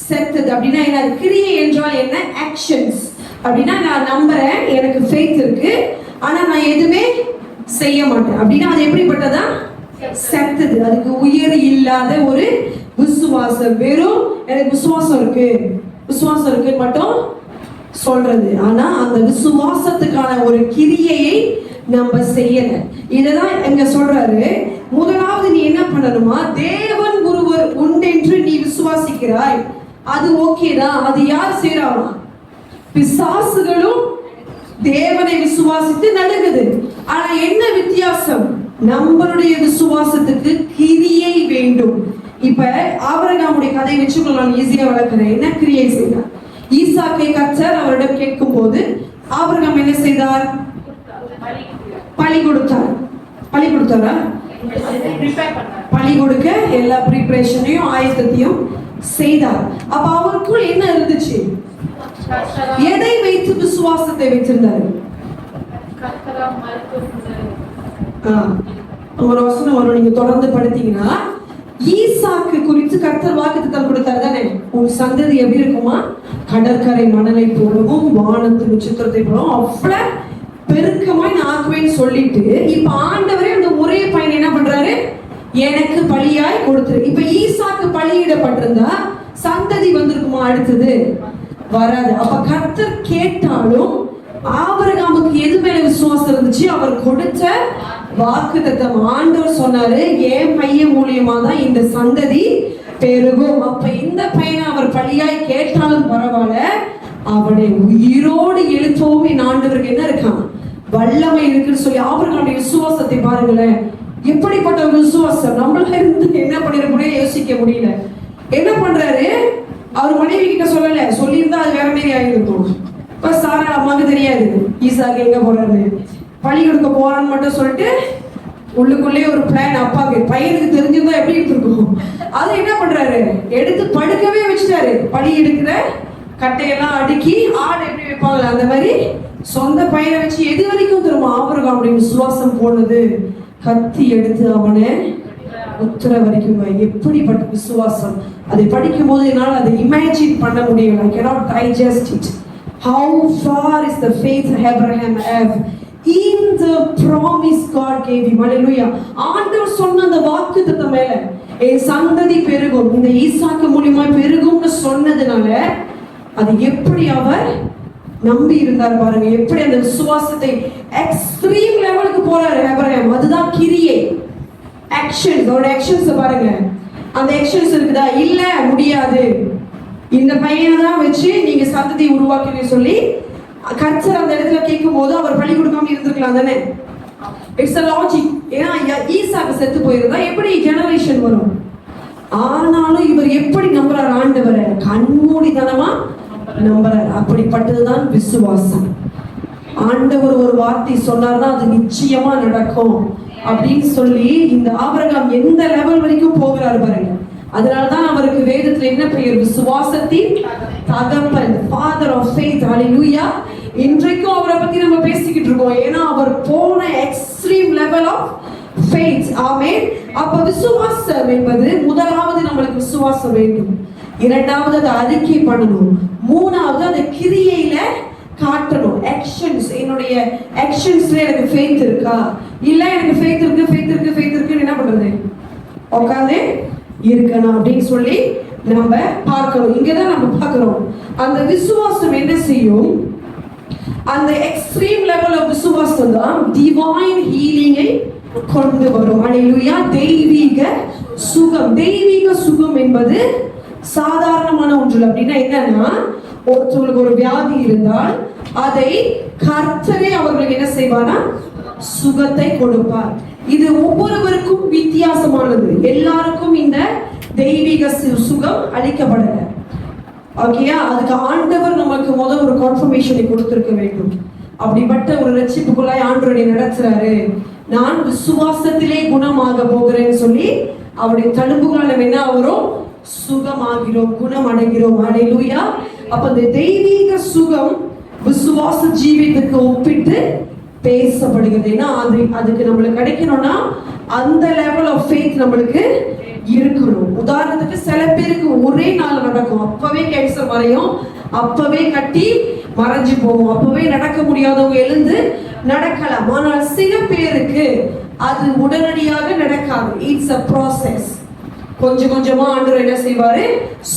செத்தது. அப்படின்னா என்ன? கிரியை என்றால் என்ன? ஆக்ஷன்ஸ். அப்படின்னா நான் நம்புறேன், எனக்கு ஃபெய்த் இருக்கு, ஆனா நான் எதுவுமே செய்ய மாட்டேன். அப்படின்னா அது எப்படிப்பட்டதா? செத்தது. அதுக்கு உயிர் இல்லாத ஒரு விசுவாசம். வெறும் எனக்கு விசுவாசம் இருக்கு மட்டும் சொல்றது, ஆனா அந்த விசுவாசத்துக்கான ஒரு கிரியையை நம்ம செய்யல. இததான் எங்க சொல்றாரு. முதலாவது நீ என்ன பண்ணணுமா? தேவன் ஒருவர் உண்டென்று நீ விசுவாசிக்கிறாய், அது ஓகேதான். அது யார் செய்யறாமா? பிசாசுகளும் தேவனை விசுவாசித்து நடுங்குது. ஆனா என்ன வித்தியாசம்? நம்மளுடைய விசுவாசத்துக்கு கிரியை வேண்டும். இப்ப ஆபிரகாமுடைய கதை வச்சுக்கொள்ள நான் ஈஸியா வளர்க்கிறேன். என்ன கிரியை செய்தார்? ஈசாக்கை கர்த்தர் அவரிடம் கேட்கும் போது ஆபிரகாம் என்ன செய்தார்? பலி கொடுத்தாரா? பலி கொடுக்க எல்லா ப்ரிப்பரேஷனையும் ஆயத்தத்தையும் செய்தார். அப்ப அவருக்குள் என்ன இருந்துச்சு? எதை வைத்து விசுவாசத்தை வைத்திருந்தாரு? ஒரு வசனம் வரும், நீங்க தொடர்ந்து படித்தீங்கன்னா, ஈசாக்கு குறித்து கர்த்தர் வாக்குத்தத்தம் கொடுத்தாரு தானே, உன் சந்ததி எப்படி இருக்குமா? கடற்கரை மணலை போலவும் வானத்து நட்சத்திரத்தை போலவும் அவ்வளவு பெருக்கமாய் நான் ஆக்குவேன்னு சொல்லிட்டு, இப்ப ஆண்டவரே அந்த ஒரே பையன் என்ன பண்றாரு? எனக்கு பலியாய் கொடுத்துரு. இப்ப ஈசாக்கு பலியிடப்பட்டிருந்தா சந்ததி வந்திருக்குமா? அடுத்தது வராது. அப்ப கர்த்தர் கேட்டாலும் ஆபிரகாமுக்கு எது மேல விசுவாசம் இருந்துச்சு? அவர் கொடுத்த வாக்குத்தத்தம். ஆண்டவர் சொன்னாரு, என் பையன் மூலியமா தான் இந்த சந்ததி பெருகும். அப்ப இந்த பையனை அவர் பழியாய் கேட்டாலும் பரவாயில்ல, அவனை உயிரோடு எழுப்பவும் என் ஆண்டவருக்கு என்ன இருக்கான், வல்லமை இருக்குன்னு சொல்லி ஆபிரகாமுடைய விசுவாசத்தை பாருங்களேன். எப்படிப்பட்ட ஒரு விசுவாசம்! நம்மள இருந்து என்ன பண்ணிட முடியும் யோசிக்க முடியல. என்ன பண்றாரு, அவர் மனைவி கிட்ட சொல்லல, சொல்லியிருந்தா அது வேற மாதிரி ஆகிருக்கும். இப்ப சாரா அம்மாவுக்கு தெரியாது ஈசாக்கு எங்க போறாரு, பழி கொடுக்க போறான்னு மட்டும் சொல்லிட்டு உள்ளுக்குள்ளே ஒரு பிளான். அப்பாவுக்கு பையனுக்கு தெரிஞ்சிருந்தா எப்படி இருக்கும். அது என்ன பண்றாரு, எடுத்து படுக்கவே வச்சுட்டாரு. பழி எடுக்கிற கட்டையெல்லாம் அடுக்கி ஆடு எப்படி வைப்பாங்களா அந்த மாதிரி சொந்த பையனை வச்சு எது வரைக்கும் திரும்ப ஆபிரகாம் அப்படி விசுவாசம் போனது, கத்தி எடுத்து அவனை உத்தர வரைக்கும். எப்படிப்பட்ட விசுவாசம்! அதை படிக்கும் போது என்னால் அதை இமேஜின் பண்ண முடியல. I cannot digest it. How far is the faith Abraham have in the promise God gave him. Hallelujah. ஆண்டவர் சொன்ன அந்த வாக்குத்தத்தம் மேல, என் சந்ததி பெருகும், இந்த ஈசாக்கு மூலமா பெருகும்னு சொன்னதுனால அது எப்படி அவர் நம்பி இருந்தார் பாருங்க. எப்படி அந்த விசுவாசத்தை எக்ஸ்ட்ரீம் லெவலுக்கு போறாரு ஆபிரகாம். அதுதான் கிரியை, ஆக்ஷன். அவரோட ஆக்ஷன்ஸ் பாருங்க. அந்த ஆக்ஷன்ஸ் இருக்குதா, இல்ல முடியாது, இந்த பையனை தான் வச்சு நீங்க சந்ததி உருவாக்குன்னு சொல்லி கர்த்தர் அந்த இடத்துல கேட்கும் போது அவர் பழி கொடுக்காம இருந்திருக்கலாம் தானே. It's a logic. ஏன்னா ஈசாக்கு செத்து போயிருந்தா எப்படி ஜெனரேஷன் வரும்? ஆனாலும் இவர் எப்படி நம்புறார் ஆண்டவரை, கண்மூடித்தனமா நம்புறார். அப்படிப்பட்டதுதான் விசுவாசம். ஆண்டவர் ஒரு வார்த்தை சொன்னார்னா அது நிச்சயமா நடக்கும் அப்படின்னு சொல்லி இந்த ஆபிரகாம் எந்த லெவல் வரைக்கும் போகிறார் பாருங்க. அதனாலதான் அவருக்கு வேதத்துல என்ன பெயர், விசுவாசத்தின் தகப்பன், ஃபாதர் ஆஃப் ஃபெய்த். ஹalleluya. இன்றைக்கும் அவரை பத்தி நம்ம பேசிக்கிட்டு இருக்கோம். ஏன்னா அவர் போன எக்ஸ்ட்ரீம் லெவல் ஆஃப் ஃபெய்த். ஆமென். அப்ப விசுவாசம் என்பது முதலாவது நம்மளுக்கு விசுவாசம் வேண்டும், இரண்டாவது அதை அறிக்கை பண்ணணும், மூணாவது அதை கிரியையில காட்டணும். ஆக்ஷன்ஸ், என்னுடைய ஆக்ஷன்ஸ்ல எனக்கு ஃபெய்த் இருக்கா, இல்ல எனக்கு ஃபெய்த் இருக்குன்னு என்ன பண்றது, உட்காந்து இருக்கணும் அப்படின்னு சொல்லி நம்ம பார்க்கணும். இங்கதான் நம்ம பார்க்கிறோம் அந்த விசுவாசம் என்ன செய்யும். அந்த எக்ஸ்ட்ரீம் லெவல் ஆஃப் விசுவாசம் தான் டிவைன் ஹீலிங்கை கொண்டு வரும். ஹalleluya. தெய்வீக சுகம். தெய்வீக சுகம் என்பது சாதாரணமான ஒன்று. அப்படின்னா என்னன்னா, ஒருத்தவங்களுக்கு ஒரு வியாதி இருந்தால் அதை கர்த்தரே அவர்களுக்கு என்ன செய்வானா, சுகத்தை கொடுப்பார். இது ஒவ்வொருவருக்கும் வித்தியாசமானது. எல்லாருக்கும் இந்த தெய்வீக சுகம் அளிக்கப்படல. ஓகேயா? அதுக்கு ஆண்டவர் நமக்கு முதல் ஒரு கான்ஃபர்மேஷனை கொடுத்திருக்க வேண்டும். அப்படிப்பட்ட ஒரு ரட்சிப்புக்குள்ளாய் ஆண்டவரை நடத்துறாரு. நான் விசுவாசத்திலே குணமாக போகிறேன்னு சொல்லி அவருடைய தழும்புகளால் என்ன ஆகிறோம், சுகமாகிறோம், குணம் அடைகிறோம். ஹalleluya. அப்ப இந்த தெய்வீக சுகம் விசுவாச ஜீவியத்துக்கு ஒப்பிட்டு பேசப்படுகிறது. ஏன்னா அதுக்கு நம்மளுக்கு கிடைக்கணும்னா அந்த லெவல் ஆஃப் ஃபெய்த் நம்மளுக்கு இருக்கணும். உதாரணத்துக்கு சில பேருக்கு ஒரே நாள் நடக்கும், அப்பவே கேன்சர் மறையும், அப்பவே கட்டி மறைஞ்சு போகும், அப்பவே நடக்க முடியாதவங்க எழுந்து நடக்கலாம். ஆனால் சில பேருக்கு அது உடனடியாக நடக்காது. It's a process. கொஞ்சம் கொஞ்சமா ஆண்டவர் என்ன செய்வாரு,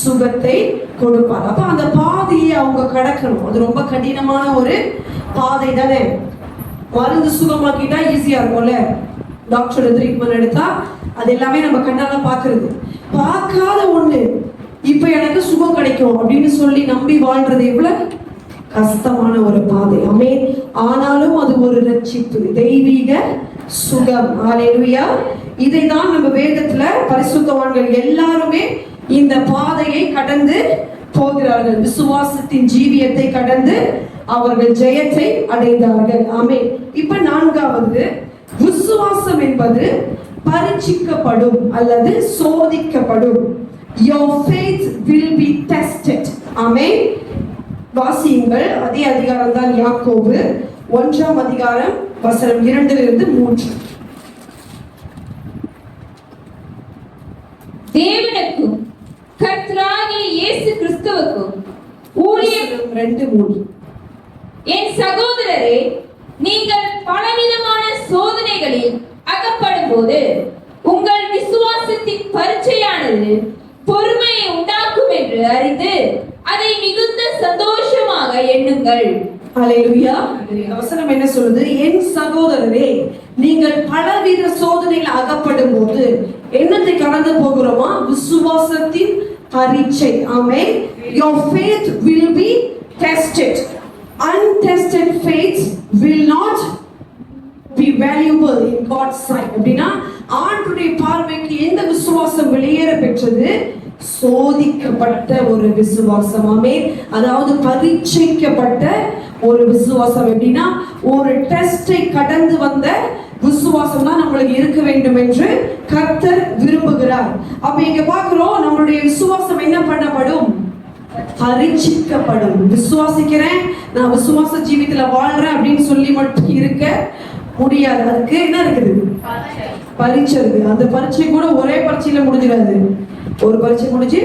சுகத்தை கொடுப்பார். அப்ப அந்த பாதையை அவங்க கடக்கணும். அது ரொம்ப கடினமான ஒரு பாதை தானே. மருந்து சுகமாக்கிட்டா ஈஸியா இருக்கும்ல, டாக்டரோட ட்ரீட்மெண்ட் எடுத்தா அது எல்லாமே நம்ம கண்ணால பாக்குறது. பார்க்காத ஒண்ணு இப்ப எனக்கு சுகம் கிடைக்கும் அப்படின்னு சொல்லி நம்பி வாழ்றது எவ்வளவு கஷ்டமான ஒரு பாதை. ஆமென். ஆனாலும் அது ஒரு ரட்சிப்பு, தெய்வீக சுகம். ஹalleluya. இதை தான் நம்ம வேதத்துல பரிசுத்தவான்கள் எல்லாருமே இந்த பாதையை கடந்து போகிறார்கள். விசுவாசத்தின் ஜீவியத்தை கடந்து அவர்கள் ஜெயத்தை அடைந்தார்கள். ஆமென். இப்ப நான்காவது, விசுவாசம் என்பது பரீட்சிக்கப்படும் அல்லது சோதிக்கப்படும். Your faith will be tested. ஆமென். வாசியுங்கள். அதே அதிகாரம் தான் யாக்கோபு 1ஆம் அதிகாரம் வசனம் 2-3. தேவனுக்கும் கர்த்தராகிய இயேசு கிறிஸ்துவுக்கும் ஊழியம் 2-3. என் சகோதரரே, நீங்கள் பலவிதமான சோதனைகளில் அகப்படும் போது உங்கள் விசுவாசத்தின் பரீட்சையானது பொறுமையை உண்டாக்கும் என்று அறிந்து அதை மிகுந்த சந்தோஷமாக எண்ணுங்கள். ஹல்லேலூயா. இந்த வசனம் என்ன சொல்லுது? என் சகோதரரே, நீங்கள் பலவித சோதனையில் அகப்படும் போது என்னத்தை கடந்து போகிறோமா? விசுவாசத்தின் பரீட்சை. ஆமென். Your faith will be tested. Untested faith will not be valuable in God's sight. அப்படின்னா ஆண்டவருடைய பார்வைக்கு எந்த விசுவாசம் வெளியேற பெற்றது? சோதிக்கப்பட்ட ஒரு விசுவாசம். ஆமென். அதாவது பரீட்சைக்கப்பட்ட ஒரு விசுவாசம். எப்படின்னா ஒரு டெஸ்டை கடந்து வந்த விசுவாசம் தான் நம்மளுக்கு இருக்க வேண்டும் என்று கர்த்தர் விரும்புகிறார். அப்ப இங்க பார்க்கிறோம், நம்மளுடைய விசுவாசம் என்ன பண்ணப்படும்? பரீட்சிக்கப்படும். விசுவாசிக்கிறேன், நான் விசுவாச ஜீவிதத்துல வாழ்றேன் அப்படின்னு சொல்லி மட்டும் இருக்க முடியாது. அதுக்கு என்ன இருக்குது? பரீட்சை இருக்கு. அந்த பரீட்சை கூட ஒரே பரீட்சையில முடிஞ்சிடாது. ஒரு பரீட்சை முடிஞ்சு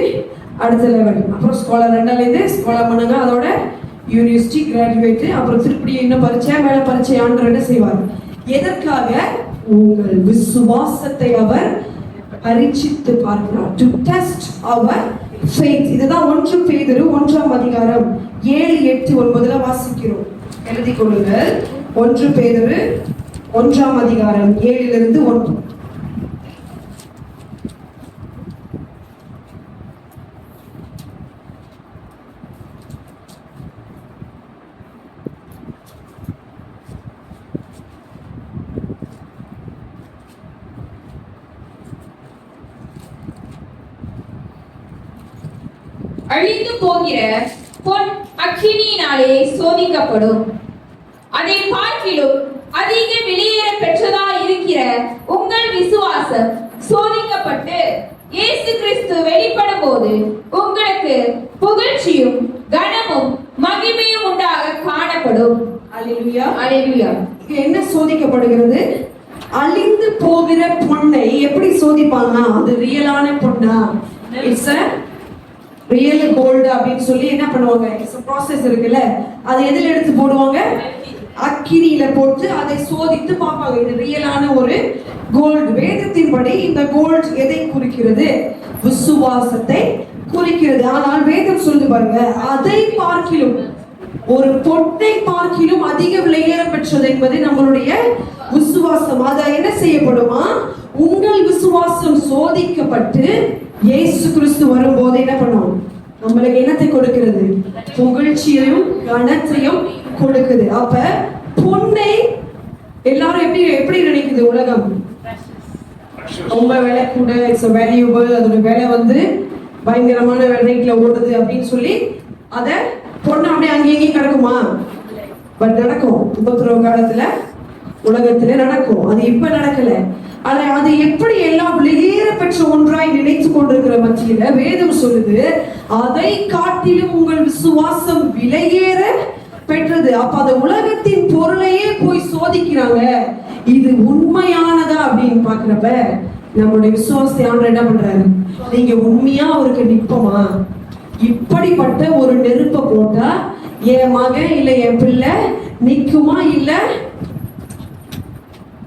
அடுத்த லெவல், அப்புறம் ஸ்காலர் 2லேருந்து ஸ்காலர் பண்ணுங்க, அதோட யூனிவர்சிட்டி கிராஜுவேட், அப்புறம் திருப்பி இன்னும் பரீட்சை, மேல பரீட்சை ஆண்டு என்ன செய்வார்? எதற்காக? உங்கள் விசுவாசத்தை அவர் பரீட்சித்து பார்க்கிறார். டு டெஸ்ட் அவர் faith. இதுதான் 1 பேதுரு 1ஆம் அதிகாரம் 7, 8, 9ல வாசிக்கிறோம். எழுதி கொள்ளுங்கள். 1 பேதுரு 1ஆம் அதிகாரம் 7லிருந்து 9. அழிந்து போகிற பொன் அக்கினியினாலே சோதிக்கப்படும். அதை பார்க்கிலும் அதிக வெளியேற பெற்றதா இருக்கிற உங்கள் விசுவாசம் சோதிக்கப்பட்டு இயேசு கிறிஸ்து வெளிப்படும் போது உங்களுக்கு புகழ்ச்சியும் கனமும் மகிமையும் உண்டாக காணப்படும். அல்லேலூயா. அல்லேலூயா. என்ன சோதிக்கப்படுகிறது? அழிந்து போகிற பொன்னை எப்படி சோதிப்பாங்கன்னா, அது ரியலான பொன்னா, இட்ஸ் a ரியல் கோல்டு அப்படின்னு சொல்லி என்ன பண்ணுவாங்க? ப்ராசஸ் இருக்குல்ல, அதை எதில் எடுத்து போடுவாங்க? அக்கினியில போட்டு அதை சோதித்து பார்ப்பாங்க. இது ரியலான ஒரு கோல்டு. வேதத்தின்படி இந்த கோல்டு எதை குறிக்கிறது? விசுவாசத்தை குறிக்கிறது. ஆனால் வேதம் சொல்லுது பாருங்க, அதை பார்க்கிலும், ஒரு பொட்டை பார்க்கிலும் அதிக விலையேற பெற்றது என்பது நம்மளுடைய விசுவாசம். அதை என்ன செய்யப்படுமா? உங்கள் விசுவாசம் சோதிக்கப்பட்டு இயேசு கிறிஸ்து வரும்போது என்ன பண்ணும்? நம்மளுக்கு என்னத்தை கொடுக்கிறது? புகழ்ச்சியையும் கனத்தையும் கொடுக்குது. அப்ப பொன்னை எல்லாரும் எப்படி எப்படி நினைக்குது? உலகம் ரொம்ப விலை கூட, இட்ஸ் வேல்யூபிள், அதோட விலை வந்து பயங்கரமான ரேட்ல ஓடுது அப்படின்னு சொல்லி அதை பொண்ணு அப்படியே அங்கேயும் கிடக்குமா? பட் நடக்கும். உபத்திரவ காலத்துல உலகத்துல நடக்கும். அது இப்ப நடக்கல. ஆனா அது எப்படி எல்லாம் வெளியேற பெற்ற ஒன்றாய் நினைத்து கொண்டிருக்கிற மத்தியில வேதம் சொல்லுது, அதை காட்டிலும் உங்கள் விசுவாசம் விலையேற பெற்றது. அப்ப அந்த உலகத்தின் பொருளையே போய் சோதிக்கிறாங்க, இது உண்மையானதா அப்படின்னு பாக்குறப்ப நம்மளுடைய விசுவாசத்தை ஆண்டவர் என்ன பண்றாரு? நீங்க உண்மையா அவருக்கு நிற்பமா? இப்படிப்பட்ட ஒரு நெருப்பை போட்டா என் மகன் இல்ல என் பிள்ளை நிக்குமா? இல்ல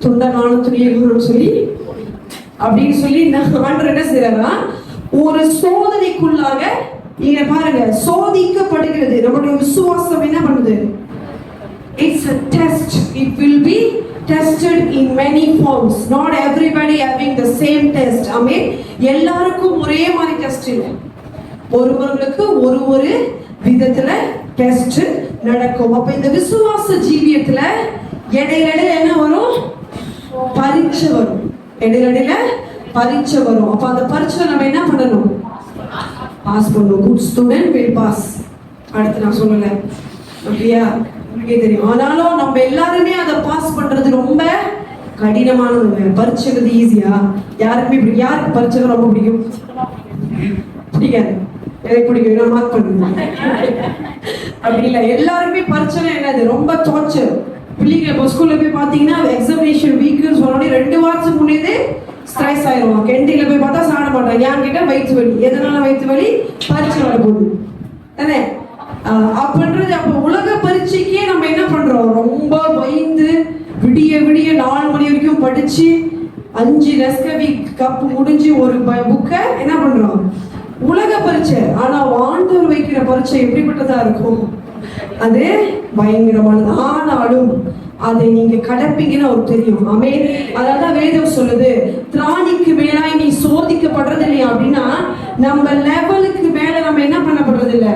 துண்டனான துணியர்கள் சொல்லி அப்படின்னு சொல்லி ஆண்டவர் என்ன செய்யறாரா? ஒரு சோதனைக்குள்ளாக நீங்க பாருங்க, சோதிக்கப்படுகிறது. நம்மளுடைய விசுவாசம் என்ன பண்ணுது? It's a test. It will be tested in many forms. Not everybody having the same test. Amen. எல்லாருக்கும் ஒரே மாதிரி டெஸ்ட் இல்லை. ஒருவர்களுக்கு ஒரு விதத்துல டெஸ்ட் நடக்கும். அப்ப இந்த விசுவாச ஜீவியத்துல இடையில என்ன வரும்? பரீட்சை வரும். இடையில பரீட்சை வரும். அப்ப அந்த பரீட்சை நம்ம என்ன பண்ணணும்? பாஸ் பண்ணணும். Good student will pass. அடுத்து நான் சொல்லல, அப்படியா? உங்களுக்கே தெரியும். ஆனாலும் நம்ம எல்லாருமே அதை பாஸ் பண்றது ரொம்ப கடினமானது. பரீட்சைக்கு ஈஸியா? யாருக்குமே இப்படி, யாருக்கு பரீட்சை ரொம்ப பிடிக்கும்? பிடிக்காது. எனக்கு பிடிக்கும், நான் மார்க் பண்ணுவேன். அப்படி இல்லை, எல்லாருமே பரீட்சை என்னது? ரொம்ப டார்ச்சர். பிள்ளைங்க இப்போ ஸ்கூல்ல போய் பார்த்தீங்கன்னா எக்ஸாமினேஷன் வீக்குன்னு சொன்னோடனே 2 வாரத்துக்கு முன்னே ஸ்ட்ரெஸ் ஆயிடுவாங்க. கேண்டீன்ல போய் பார்த்தா சாப்பிட மாட்டாங்க. ஏன்னு கேட்டால் வயிற்று வலி. எதனால வயிற்று வலி? பரீட்சை வரப்போகுது தானே. அப்படின்றது. அப்போ உலக பரீட்சைக்கே நம்ம என்ன பண்றோம்? ரொம்ப பயந்து விடிய 4 மணி வரைக்கும் படிச்சு 5 நெஸ்கஃபே கப் முடிஞ்சு ஒரு புக்கை என்ன பண்றோம்? உலக பரீட்சை. ஆனா ஆண்டவர் வைக்கிற பரீட்சை எப்படிப்பட்டதா இருக்கும்? அது பயங்கரமானது. ஆனாலும் அதை நீங்க கடப்பீங்கன்னு அவருக்கு தெரியும். ஆமென். அதான் வேதம் சொல்லுது, திராணிக்கு மேலாய் நீ சோதிக்கப்படுறது இல்லையா அப்படின்னா, நம்ம லெவலுக்கு மேல நம்ம என்ன பண்ணப்படுறது இல்ல.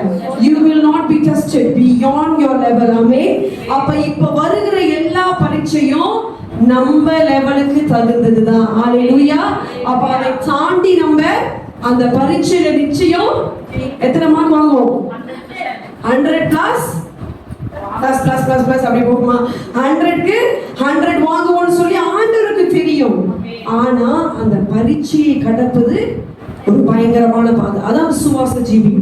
You will not be tested beyond your level. ஆமென். அப்ப இப்ப வருகிற எல்லா பரீட்சையும் நம்ம லெவலுக்கு தகுந்ததுதான். ஹalleluya. அப்ப அதை தாண்டி நம்ம அந்த பரீட்சையில நிச்சயம் எத்தனை மார்க் வாங்குவோம்? 100 plus plus plus plus plus அப்படி போகுமா? 100க்கு 100 வாங்குவோம்னு சொல்லி ஆண்டவருக்கு தெரியும். ஆனா அந்த பரீட்சையை கடப்பது ஒரு பயங்கரமான பாதை. அதான் விசுவாச ஜீவி.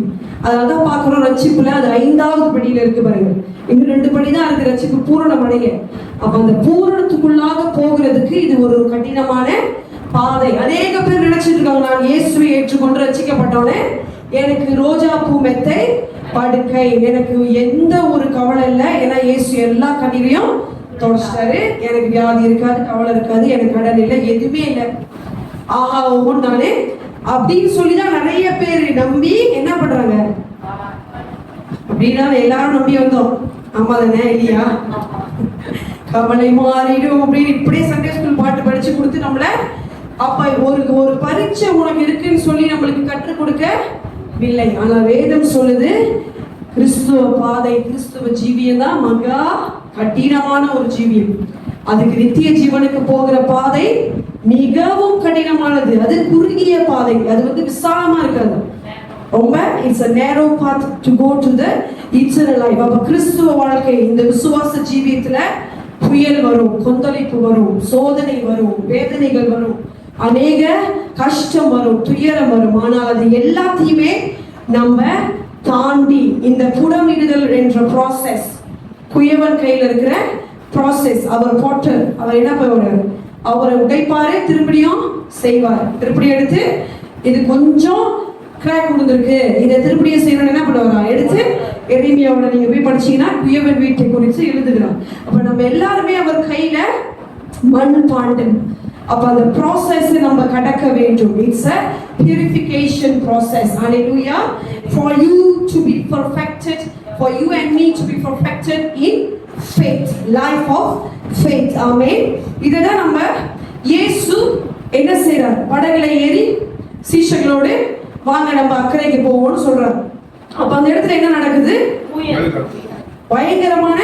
அதனாலதான் பாக்குறோம் ரட்சிப்புல அது 5வது படியில இருக்கு பாருங்க. இன்னும் 2 படி தான் இருக்கு ரட்சிப்பு பூரணம் அடைய. அப்ப அந்த பூரணத்துக்குள்ளாக போகிறதுக்கு இது ஒரு கடினமான பாதை. அநேக பேர் நினைச்சிட்டு இருக்காங்க, நான் இயேசுவை ஏற்றுக்கொண்டு ரட்சிக்கப்பட்டோன்னே எனக்கு ரோஜா பூ மெத்தை படுக்கை, எனக்கு எந்த ஒரு கவலை இல்லை, ஏன்னா இயேசு எல்லா கண்ணீரையும் தொடச்சிட்டாரு, எனக்கு வியாதி இருக்காது, கவலை இருக்காது, எனக்கு கடன் இல்லை, எதுவுமே இல்லை, ஆஹா ஓஹோன்னு நானே அப்படின்னு சொல்லிதான் நிறைய பேர் நம்பி என்ன பண்றாங்க. அப்படின்னா எல்லாரும் நம்பி வந்தோம். ஆமா தானே இல்லையா? கவலை மாறிடும் அப்படின்னு இப்படியே சண்டே ஸ்கூல் பாட்டு படிச்சு கொடுத்து நம்மள அப்ப ஒரு பரீட்சை உனக்கு இருக்குன்னு சொல்லி நம்மளுக்கு கற்றுக் கொடுக்கவில்லை. ஆனா வேதம் சொல்லுது, கிறிஸ்துவ பாதை, கிறிஸ்துவ ஜீவியம் தான் மகா கடினமான ஒரு ஜீவியம். அதுக்கு நித்திய ஜீவனுக்கு போகிற பாதை மிகவும் கடினமானது. அது குறுகிய பாதை, அது விசாலமா இருக்காது. ரொம்ப it's a narrow path to go to the eternal life. அப்ப கிறிஸ்துவ வாழ்க்கை, இந்த விசுவாச ஜீவியத்துல புயல் வரும், கொந்தளிப்பு வரும், சோதனை வரும், வேதனைகள் வரும், அநேக கஷ்டம் வரும், துயரம் வரும். ஆனால் அது எல்லாத்தையுமே நம்ம தாண்டி இந்த புடமிடுதல் என்ற ப்ராசஸ், குயவன் கையில் இருக்கிற ப்ராசஸ், அவர் போட்டர், அவர் என்ன பண்ணுவார், அவரை உடைப்பாரு, திருப்படியும் செய்வார், திருப்படி எடுத்து இது கொஞ்சம் கிராக் முடிந்திருக்கு, இதை திருப்படியும் செய்யணும் என்ன பண்ணுவாரா, எடுத்து எரேமியாவோட நீங்க போய் படிச்சீங்கன்னா குயவன் வீட்டை குறித்து எழுதுகிறார். அப்ப நம்ம எல்லாருமே அவர் கையில மண் பாண்டன். அப்ப அந்த ப்ராசஸ் நம்ம கடக்க வேண்டும். It's a purification process. Hallelujah. For you to be perfected, for you and me to be perfected in faith, life of faith. Amen. இததான் நம்ம இயேசு என்ன செய்றார், படகுல ஏறி சீஷர்களோடு வாங்க நம்ம அக்கறைக்கு போவோம்னு சொல்றார். அப்ப அந்த இடத்துல என்ன நடக்குது, பயங்கரமான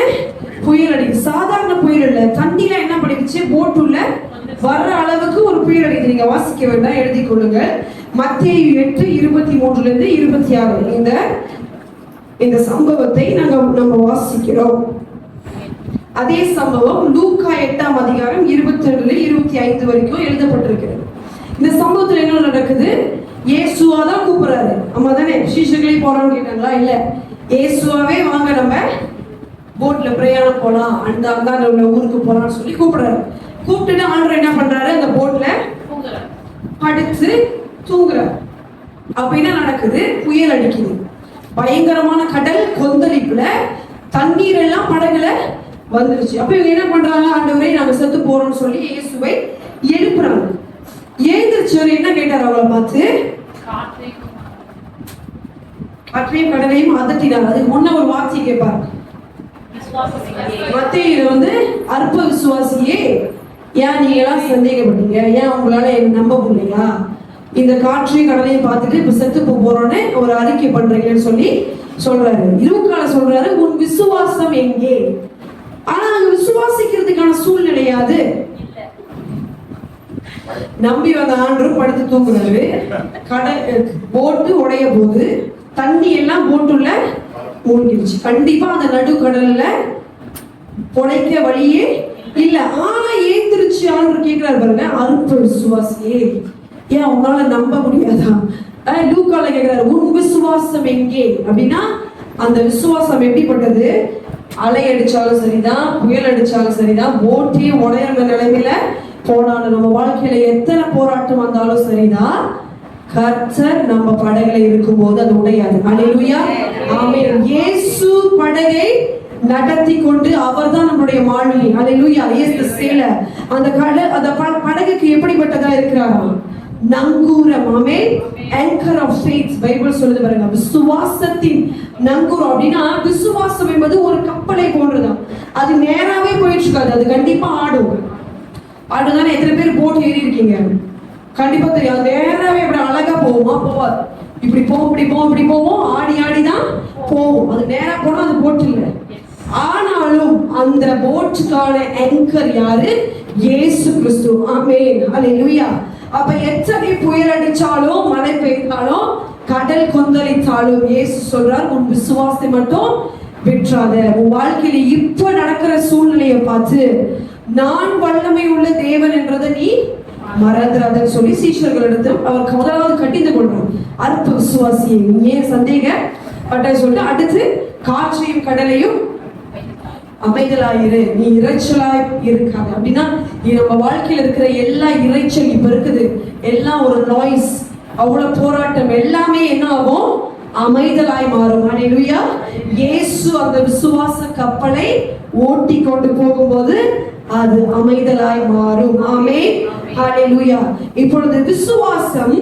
புயல் அடிக்குது. சாதாரண புயல் இல்ல, தண்ணில என்ன பண்ணிடுச்சு, போட்டுள்ள வர்ற அளவுக்கு ஒரு புயல் அடிக்குது. நீங்க வாசிக்க வேண்டாம், எழுதி கொள்ளுங்க. மத்தேயு 8:23 26 இந்த சம்பவத்தை நம்ம வாசிக்கிறோம். அதே சம்பவம் லூக்கா 8ஆம் அதிகாரம் 22 25 வரைக்கும் எழுதப்பட்டிருக்கிறது. இந்த சம்பவத்துல என்ன நடக்குது, இயேசுவா தான் கூப்பிடுறாரு. ஆமா தானே, சீஷர்களே போறோம்னு கேட்டாங்களா? இல்ல, இயேசுவாவே வாங்க நம்ம போட்ல பிரயாணம் போலாம், அந்த உள்ள ஊருக்கு போலாம்னு சொல்லி கூப்பிடுறாரு. கூப்பிட்டுட்டு ஆண்டவர் என்ன பண்றாரு, அந்த போட்ல படுத்து தூங்குறாரு. அப்ப என்ன நடக்குது, புயல் அடிக்குது, பயங்கரமான கடல் கொந்தளிப்புல தண்ணீர் எல்லாம் படகுல வந்துருச்சு. அப்ப இவங்க என்ன பண்றாங்க, ஆண்டவரே நாங்க செத்து போறோம்னு சொல்லி இயேசுவை எழுப்புறாங்க. எழுந்திருச்சவர் என்ன கேட்டார், அவளை பார்த்து காற்றையும் கடலையும் அதட்டினார். அதுக்கு முன்ன ஒரு வார்த்தையை கேட்பார். மத்தேயுல அற்ப விசுவாசியே, ஏன் நீங்க எல்லாம் சந்தேகப்பட்டீங்க, ஏன் உங்களால நம்ப முடியலையா, இந்த காற்றையும் கடலையும் பார்த்துட்டு இப்ப செத்து போறோன்னு ஒரு அறிக்கை பண்றீங்கன்னு சொல்லி சொல்றாரு. லூக்கால சொல்றாரு, உன் விசுவாசம் எங்கே? ஆனா அங்க விசுவாசிக்கிறதுக்கான சூழ்நிலையாது. நம்பி வந்த ஆண்டவர் படுத்து தூங்குறாரு, போட்டு உடைய போது தண்ணி எல்லாம் போட்டுள்ள மூழ்கிடுச்சு. கண்டிப்பா அந்த நடுக்கடல்ல புடைக்க வழியே இல்ல. ஆனா ஏந்திருச்சு ஆண்டவர் கேட்கிறாரு பாருங்க, அற்ப விசுவாசியே, ஏன் உங்களால நம்ப முடியாதா? லூக்கால கேட்கிறாரு, உன் விசுவாசம் எங்கே அப்படின்னா, அந்த விசுவாசம் எப்படிப்பட்டது, அலை அடிச்சாலும் சரிதான், புயல் அடிச்சாலும் சரிதான், போட்டே உடையிற நிலைமையில போனாலும், நம்ம வாழ்க்கையில எத்தனை போராட்டம் வந்தாலும் சரிதான், கர்த்தர் நம்ம படகுல இருக்கும்போது அது உடையாது. அல்லேலூயா, ஆமென். இயேசு படகை நடத்தி கொண்டு அவர்தான் நம்மளுடைய மாலுமி. அல்லேலூயா, இயேசு தி சேலர். அந்த படகுக்கு எப்படிப்பட்டதா இருக்கிறாரா, நங்கூரம். ஆமென். anchor of faith பைபிள் சொல்லுது பாருங்க, விசுவாசத்தின் நங்கூரம். அப்படின்னா விசுவாசம் என்பது ஒரு கப்பலை போன்றதான். அது நேராவே போயிட்டு இருக்காது, அது கண்டிப்பா ஆடும். ஆடுதானே? எத்தனை பேர் போட் ஏறி இருக்கீங்க? கண்டிப்பா தெரியும். அது நேராவே இப்படி அழகா போகுமா? போவாது. இப்படி போவோம், இப்படி போவோம், இப்படி போவோம், ஆடி ஆடிதான் போவோம். அது நேரா போனா அது போட் இல்லை. ஆனாலும் அந்த போட்டுக்கான ஆங்கர் யாரு? இயேசு கிறிஸ்து. ஆமென், ஹல்லேலூயா. அப்ப எத்தனை புயல் அடிச்சாலும், மழை பெய்தாலும், கடல் கொந்தளித்தாலும் இயேசு சொல்றார், உன் விசுவாசத்தை மட்டும் விட்டுறாத. உன் வாழ்க்கையில இப்ப நடக்கிற சூழ்நிலையை பார்த்து நான் வல்லமை உள்ள தேவன் என்றதை நீ மறந்துடாதன்னு சொல்லி சீஷர்களிடத்து அவர் முதலாவது கட்டிந்து கொள்றார். அற்ப விசுவாசியை ஏன் சந்தேகப்பட்ட சொல்லிட்டு அடுத்து காற்றையும் கடலையும் அமைதலாயிரு, நீ இறைச்சலாய் இருக்காது. அப்படின்னா நம்ம வாழ்க்கையில இருக்கிற எல்லா இறைச்சல் இப்ப இருக்குது, எல்லாம் ஒரு நாய்ஸ், அவ்வளவு போராட்டம் எல்லாமே என்ன ஆகும்? அமைதலாய் மாறும். ஹல்லேலூயா. இயேசு அந்த விசுவாச கப்பலை ஓட்டி கொண்டு போகும்போது அது அமைதலாய் மாறும். ஆமென், ஹல்லேலூயா. இப்பொழுது விசுவாசம்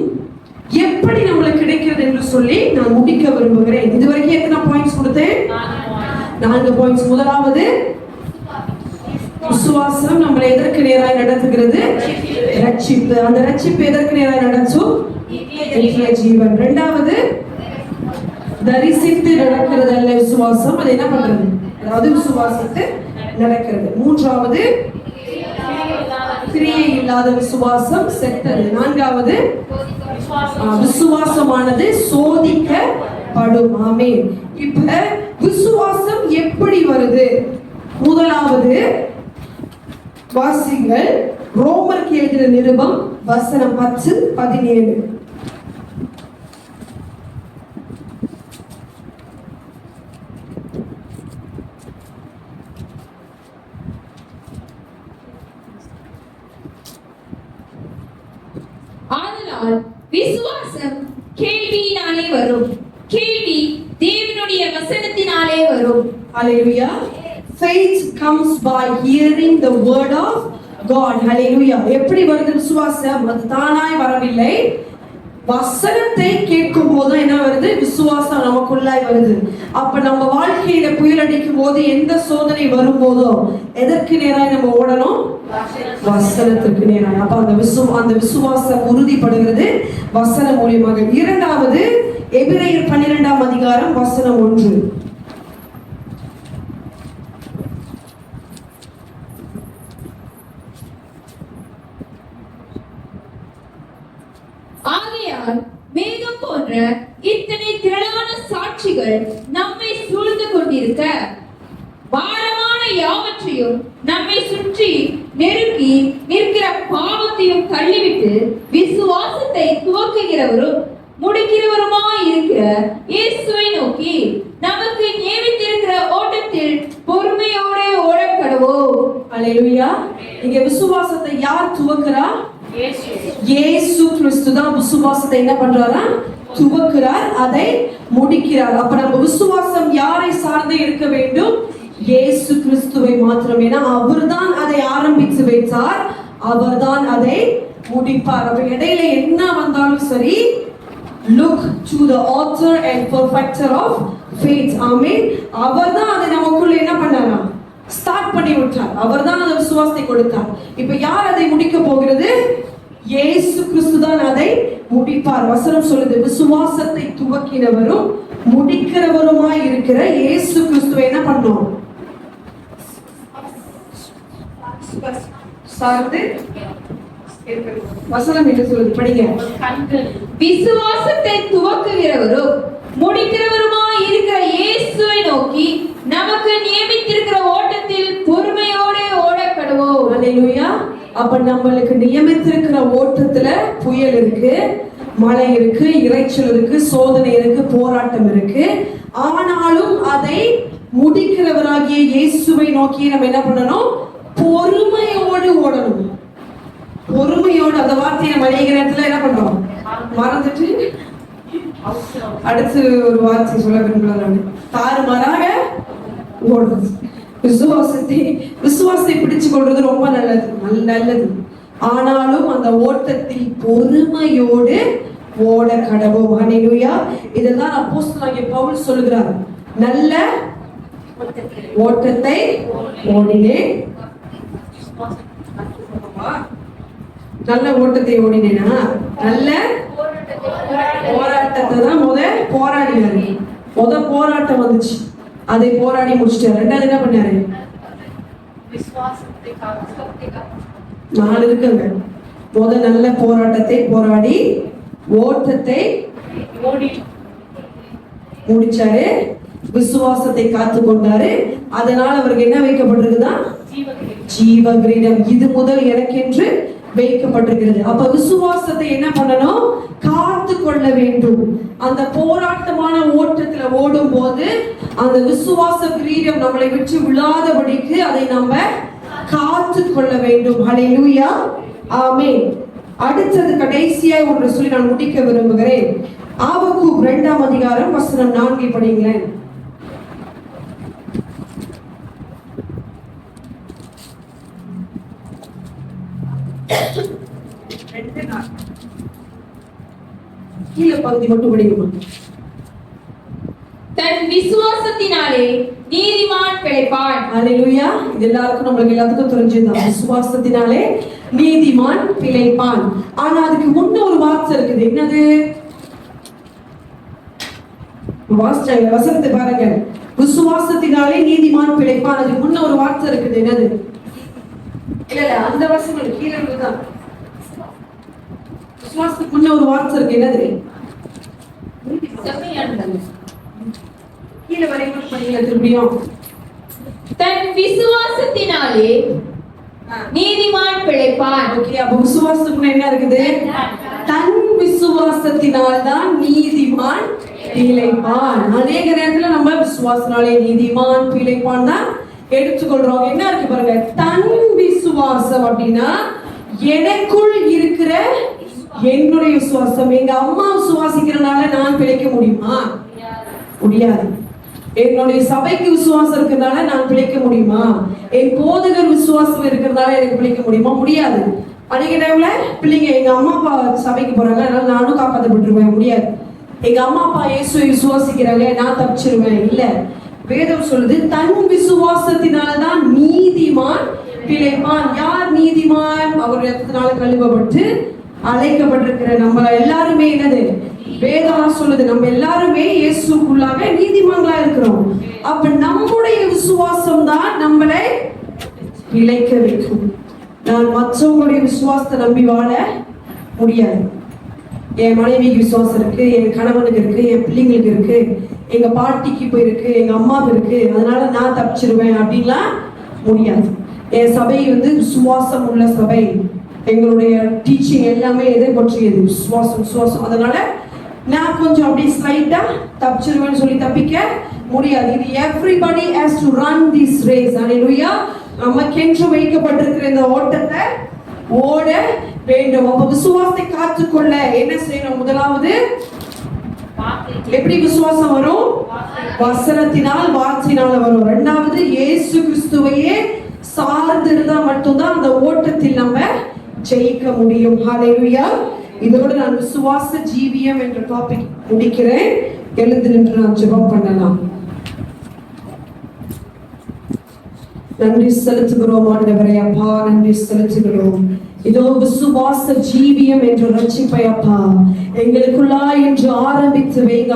எப்படி நம்மளுக்கு கிடைக்கிறது என்று சொல்லி நான் முடிக்க விரும்புகிறேன். இதுவரைக்கும் எத்தனை பாயிண்ட்ஸ் கொடுத்தேன்? 4 பாயிண்ட்ஸ். முதலாவது, விசுவாசம் நம்மளை எதற்கு நேராய் நடத்துகிறது? ரட்சிப்பு. அந்த ரட்சிப்பு எதற்கு நேராய் நடத்தும்? நித்திய ஜீவன். இரண்டாவது, தரிசித்து நடக்கிறது அல்ல விசுவாசம், அது என்ன பண்றது? அதாவது விசுவாசித்து நடக்கிறது. மூன்றாவது, கிரியை இல்லாத விசுவாசம் செத்தது. நான்காவது, விசுவாசமானது சோதிக்கப்படும். ஆமென். இப்ப விசுவாசம் எப்படி வருது? முதலாவது வாசிங்கள் ரோமருக்கு எழுதின நிருபம் வசனம் 10-17. ஆதலால் விசுவாசம் கேள்வியினாலே வரும், கேள்வி தேவனுடைய வசனத்தினாலே வரும். Hallelujah. Faith comes by hearing the word of God. Hallelujah. எப்படி வருது விசுவாசம்? அது தானாய் வரவில்லை, வசனத்தை கேட்கும் போது என்ன வருது? விசுவாசம் நமக்குள்ளாய் வருது. அப்ப நம்ம வாழ்க்கையில புயல் அடிக்கும் போது, எந்த சோதனை வரும் போதோ எதற்கு நேராய் நம்ம ஓடணும்? வசனத்திற்கு நேராய். அப்ப அந்த விசுவாசம் உறுதிப்படுகிறது வசனம் மூலியமாக. இரண்டாவது, எபிரேயர் 12ஆம் அதிகாரம் வசனம் 1. ஆகையால் மேகம் போன்ற இத்தனை திரளான சாட்சிகள் நம்மை சூழ்ந்து கொண்டிருக்க, பாரமான யாவற்றையும் நம்மை சுற்றி நெருக்கி நிற்கிற பாவத்தையும் தள்ளிவிட்டு விசுவாசத்தை துவக்குகிறவரும் முடிக்கிறவருமாய் இருக்கிற இயேசுவை நோக்கி நமக்கு நியமித்திருக்கிற ஓட்டத்தில் பொறுமையோடு ஓடக்கடவோம். ஹல்லேலூயா. இங்க விசுவாசத்தை யார் துவக்குறா? இயேசு கிறிஸ்து தான் விசுவாசத்தை என்ன பண்றாரா? துவக்குறார், அதை முடிக்கிறார். அப்ப நம்ம விசுவாசம் யாரை சார்ந்து இருக்க வேண்டும்? இயேசு கிறிஸ்துவை மாத்திரம். ஏன்னா அவர்தான் அதை ஆரம்பித்து வைத்தார், அவர்தான் அதை முடிப்பார். அப்ப இடையில என்ன வந்தாலும் சரி, look to the author and perfecter of faith. ஆமென். அவர்தான் அதை நமக்குள்ள என்ன பண்ணாரா? ஸ்டார்ட் பண்ணி விட்டார். அவர்தான் அந்த விசுவாசத்தை கொடுத்தார். இப்ப யார் அதை முடிக்க போகிறது? இயேசு கிறிஸ்து தான் அதை முடிப்பார். வசனம் சொல்லுது, விசுவாசத்தை துவக்கினவரும் முடிக்கிறவருமாய் இருக்கிற இயேசு கிறிஸ்துவை என்ன பண்ணோம்? சார்ந்து வசனம் என்ன சொல்லுது? படிங்க. விசுவாசத்தை துவக்குகிறவரும் முடிக்கிறவருமாய் இருக்கிற இயேசுவை நோக்கி நமக்கு நியமித்திருக்கிற ஓட்டத்தில் பொறுமையோடு ஓடக்கடவோம். ஹல்லேலூயா. அப்ப நம்மளுக்கு நியமித்திருக்கிற ஓட்டத்துல புயல் இருக்கு, மழை இருக்கு, இறைச்சல் இருக்கு, சோதனை இருக்கு, போராட்டம் இருக்கு. ஆனாலும் அதை முடிக்கிறவராகிய இயேசுவை நோக்கி நம்ம என்ன பண்ணணும்? பொறுமையோடு ஓடணும். பொறுமையோடு. அந்த வார்த்தையை நம்ம அநேக நேரத்துல என்ன பண்றோம்? மறந்துட்டு அடுத்து ஒரு வார்த்தை சொல்ல விரும்புகிறேன். தாறுமாறாக ஓடுது. விசுவாசத்தை பிடிச்சு கொள்றது ரொம்ப நல்லது. ஆனாலும் அந்த ஓட்டத்தில் பொறுமையோடு ஓட கடவோம். ஹல்லேலூயா. இதெல்லாம் அப்போஸ்தலனாகிய பவுல் சொல்லுகிறார். நல்ல ஓட்டத்தை ஓடினேன். நல்ல ஓட்டத்தை ஓடினேனா? நல்ல போராட்டத்தை தான் போராடினாரு. போராட்டம் வந்துச்சு, அதை போராடி முடிச்சிட்டாரு. ரெண்டாவது என்ன பண்ணாரு? 4 இருக்குங்க. நல்ல போராட்டத்தை போராடி ஓட்டத்தை முடிச்சாரு, விசுவாசத்தை காத்து கொண்டாரு. அதனால அவருக்கு என்ன வைக்கப்பட்டிருக்குதான்? ஜீவ கிரீடம். இது முதல் எனக்கென்று வைக்கப்பட்டிருக்கிறது. அப்ப விசுவாசத்தை என்ன பண்ணணும்? காத்து கொள்ள வேண்டும். அந்த போராட்டமான ஓட்டத்துல ஓடும் போது அந்த விசுவாச கிரீடம் நம்மளை விட்டு விழாதபடிக்கு அதை நம்ம காத்து கொள்ள வேண்டும். ஹல்லேலூயா, ஆமென். அடுத்தது கடைசியா ஒன்று சொல்லி நான் முடிக்க விரும்புகிறேன். ஆபக்கூக் 2ஆம் அதிகாரம் வசனம் 4 படிங்களேன். கீழே பகுதி மட்டும் படிக்கணும். தன் விசுவாசத்தினாலே நீதிமான் பிழைப்பான். ஹல்லேலூயா. இது நம்மளுக்கு எல்லாத்துக்கும் தெரிஞ்சதுதான். விசுவாசத்தினாலே நீதிமான் பிழைப்பான். ஆனா அதுக்கு முன்ன ஒரு வார்த்தை இருக்குது. என்னது? வாசிச்சாங்க வசனத்தை பாருங்க. விசுவாசத்தினாலே நீதிமான் பிழைப்பான். அதுக்கு முன்ன ஒரு வார்த்தை இருக்குது. என்னது? இல்ல அந்த வசனம் கீழே இருக்குதான். விசுவாசத்துக்கு முன்ன ஒரு வார்த்தை இருக்கு. என்னது? கீழே வரைக்கும் படிக்கல திரும்பியும். தன் விசுவாசத்தினாலே நீதிமான் பிழைப்பான். ஓகே, அப்ப விசுவாசத்துக்கு என்ன இருக்குது? தன் விசுவாசத்தினால் தான் நீதிமான் பிழைப்பான். அநேக நேரத்துல நம்ம விசுவாசனாலே நீதிமான் பிழைப்பான் தான் எடுத்துக்கொள்றோம். என்ன இருக்கு பாருங்க, தன் விசுவாசம் அப்படின்னா எனக்குள் இருக்கிற என்னுடைய விசுவாசம். எங்க அம்மா விசுவாசிக்கிறதுனால நான் பிழைக்க முடியுமா? முடியாது. என்னுடைய சபைக்கு விசுவாசம் இருக்கிறதுனால நான் பிழைக்க முடியுமா? என் போதகர் விசுவாசம் இருக்கிறதுனால எனக்கு பிழைக்க முடியுமா? முடியாது. அன்னைக்கு டைம்ல பிள்ளைங்க எங்க அம்மா அப்பா சபைக்கு போறாங்க, அதனால நானும் காப்பாற்றப்பட்டுருவேன். முடியாது. எங்க அம்மா அப்பா இயேசுவை விசுவாசிக்கிறாங்க, நான் தப்பிச்சிருவேன். இல்ல, வேதம் சொல்லுது தன் விசுவாசத்தினால்தான் நீதிமான் பிழைப்பான். யார் நீதிமான்? அவர் ரத்தத்தினால கழுவப்பட்டு அழைக்கப்பட்டிருக்கிற நம்ம எல்லாருமே என்னது? வேதம் சொல்லுது நம்ம எல்லாருமே இயேசுக்குள்ளாக நீதிமான்களா இருக்கிறோம். அப்ப நம்முடைய விசுவாசம் தான் நம்மளை பிழைக்க வைக்கும். நான் மற்றவங்களுடைய விசுவாசத்தை நம்பி வாழ முடியாது. என் மனைவிக்கு விசுவாசம் இருக்கு, என் கணவனுக்கு இருக்கு, என் பிள்ளைங்களுக்கு இருக்கு, எங்க பாட்டிக்கு போயிருக்கு, எங்க அம்மாவுக்கு இருக்கு, அதனால நான் தப்பிச்சிருவேன் அப்படின்லாம் முடியாது. என் சபை விசுவாசம் உள்ள சபை. எங்களுடைய டீச்சிங் எல்லாமே எதை பற்றியது? விசுவாசம். அதனால நான் கொஞ்சம் அப்படி ஸ்லைட்டா தப்பிச்சிருவேன்னு சொல்லி தப்பிக்க முடியாது. இது everybody has to run this race. ஹல்லேலூயா. நமக்கென்று வைக்கப்பட்டிருக்கிற இந்த ஓட்டத்தை ஓட வேண்டும். அப்ப விசுவாசத்தை காத்துக்கொள்ள என்ன செய்யணும்? முதலாவது எப்படி விசுவாசம் வரும்? வசனத்தினால், வார்த்தையினால வரும். இரண்டாவது இயேசு கிறிஸ்துவையே சார்ந்திருந்தா மட்டும்தான் அந்த ஓட்டத்தில் நம்ம ஜெயிக்க முடியும். ஹல்லேலூயா. இதோட நான் விசுவாச ஜீவியம் என்ற டாபிக் முடிக்கிறேன். எழுந்து நின்று நான் ஜெபம் பண்ணலாம். நன்றி செலுத்துகிறோம் ஆண்டவரே. அப்பா நன்றி செலுத்துகிறோம். இதோ விசுவாச ஜீவியம் என்ற ரட்சிப்பை அப்பா எங்களுக்குள்ளா என்று ஆரம்பித்து வைங்க.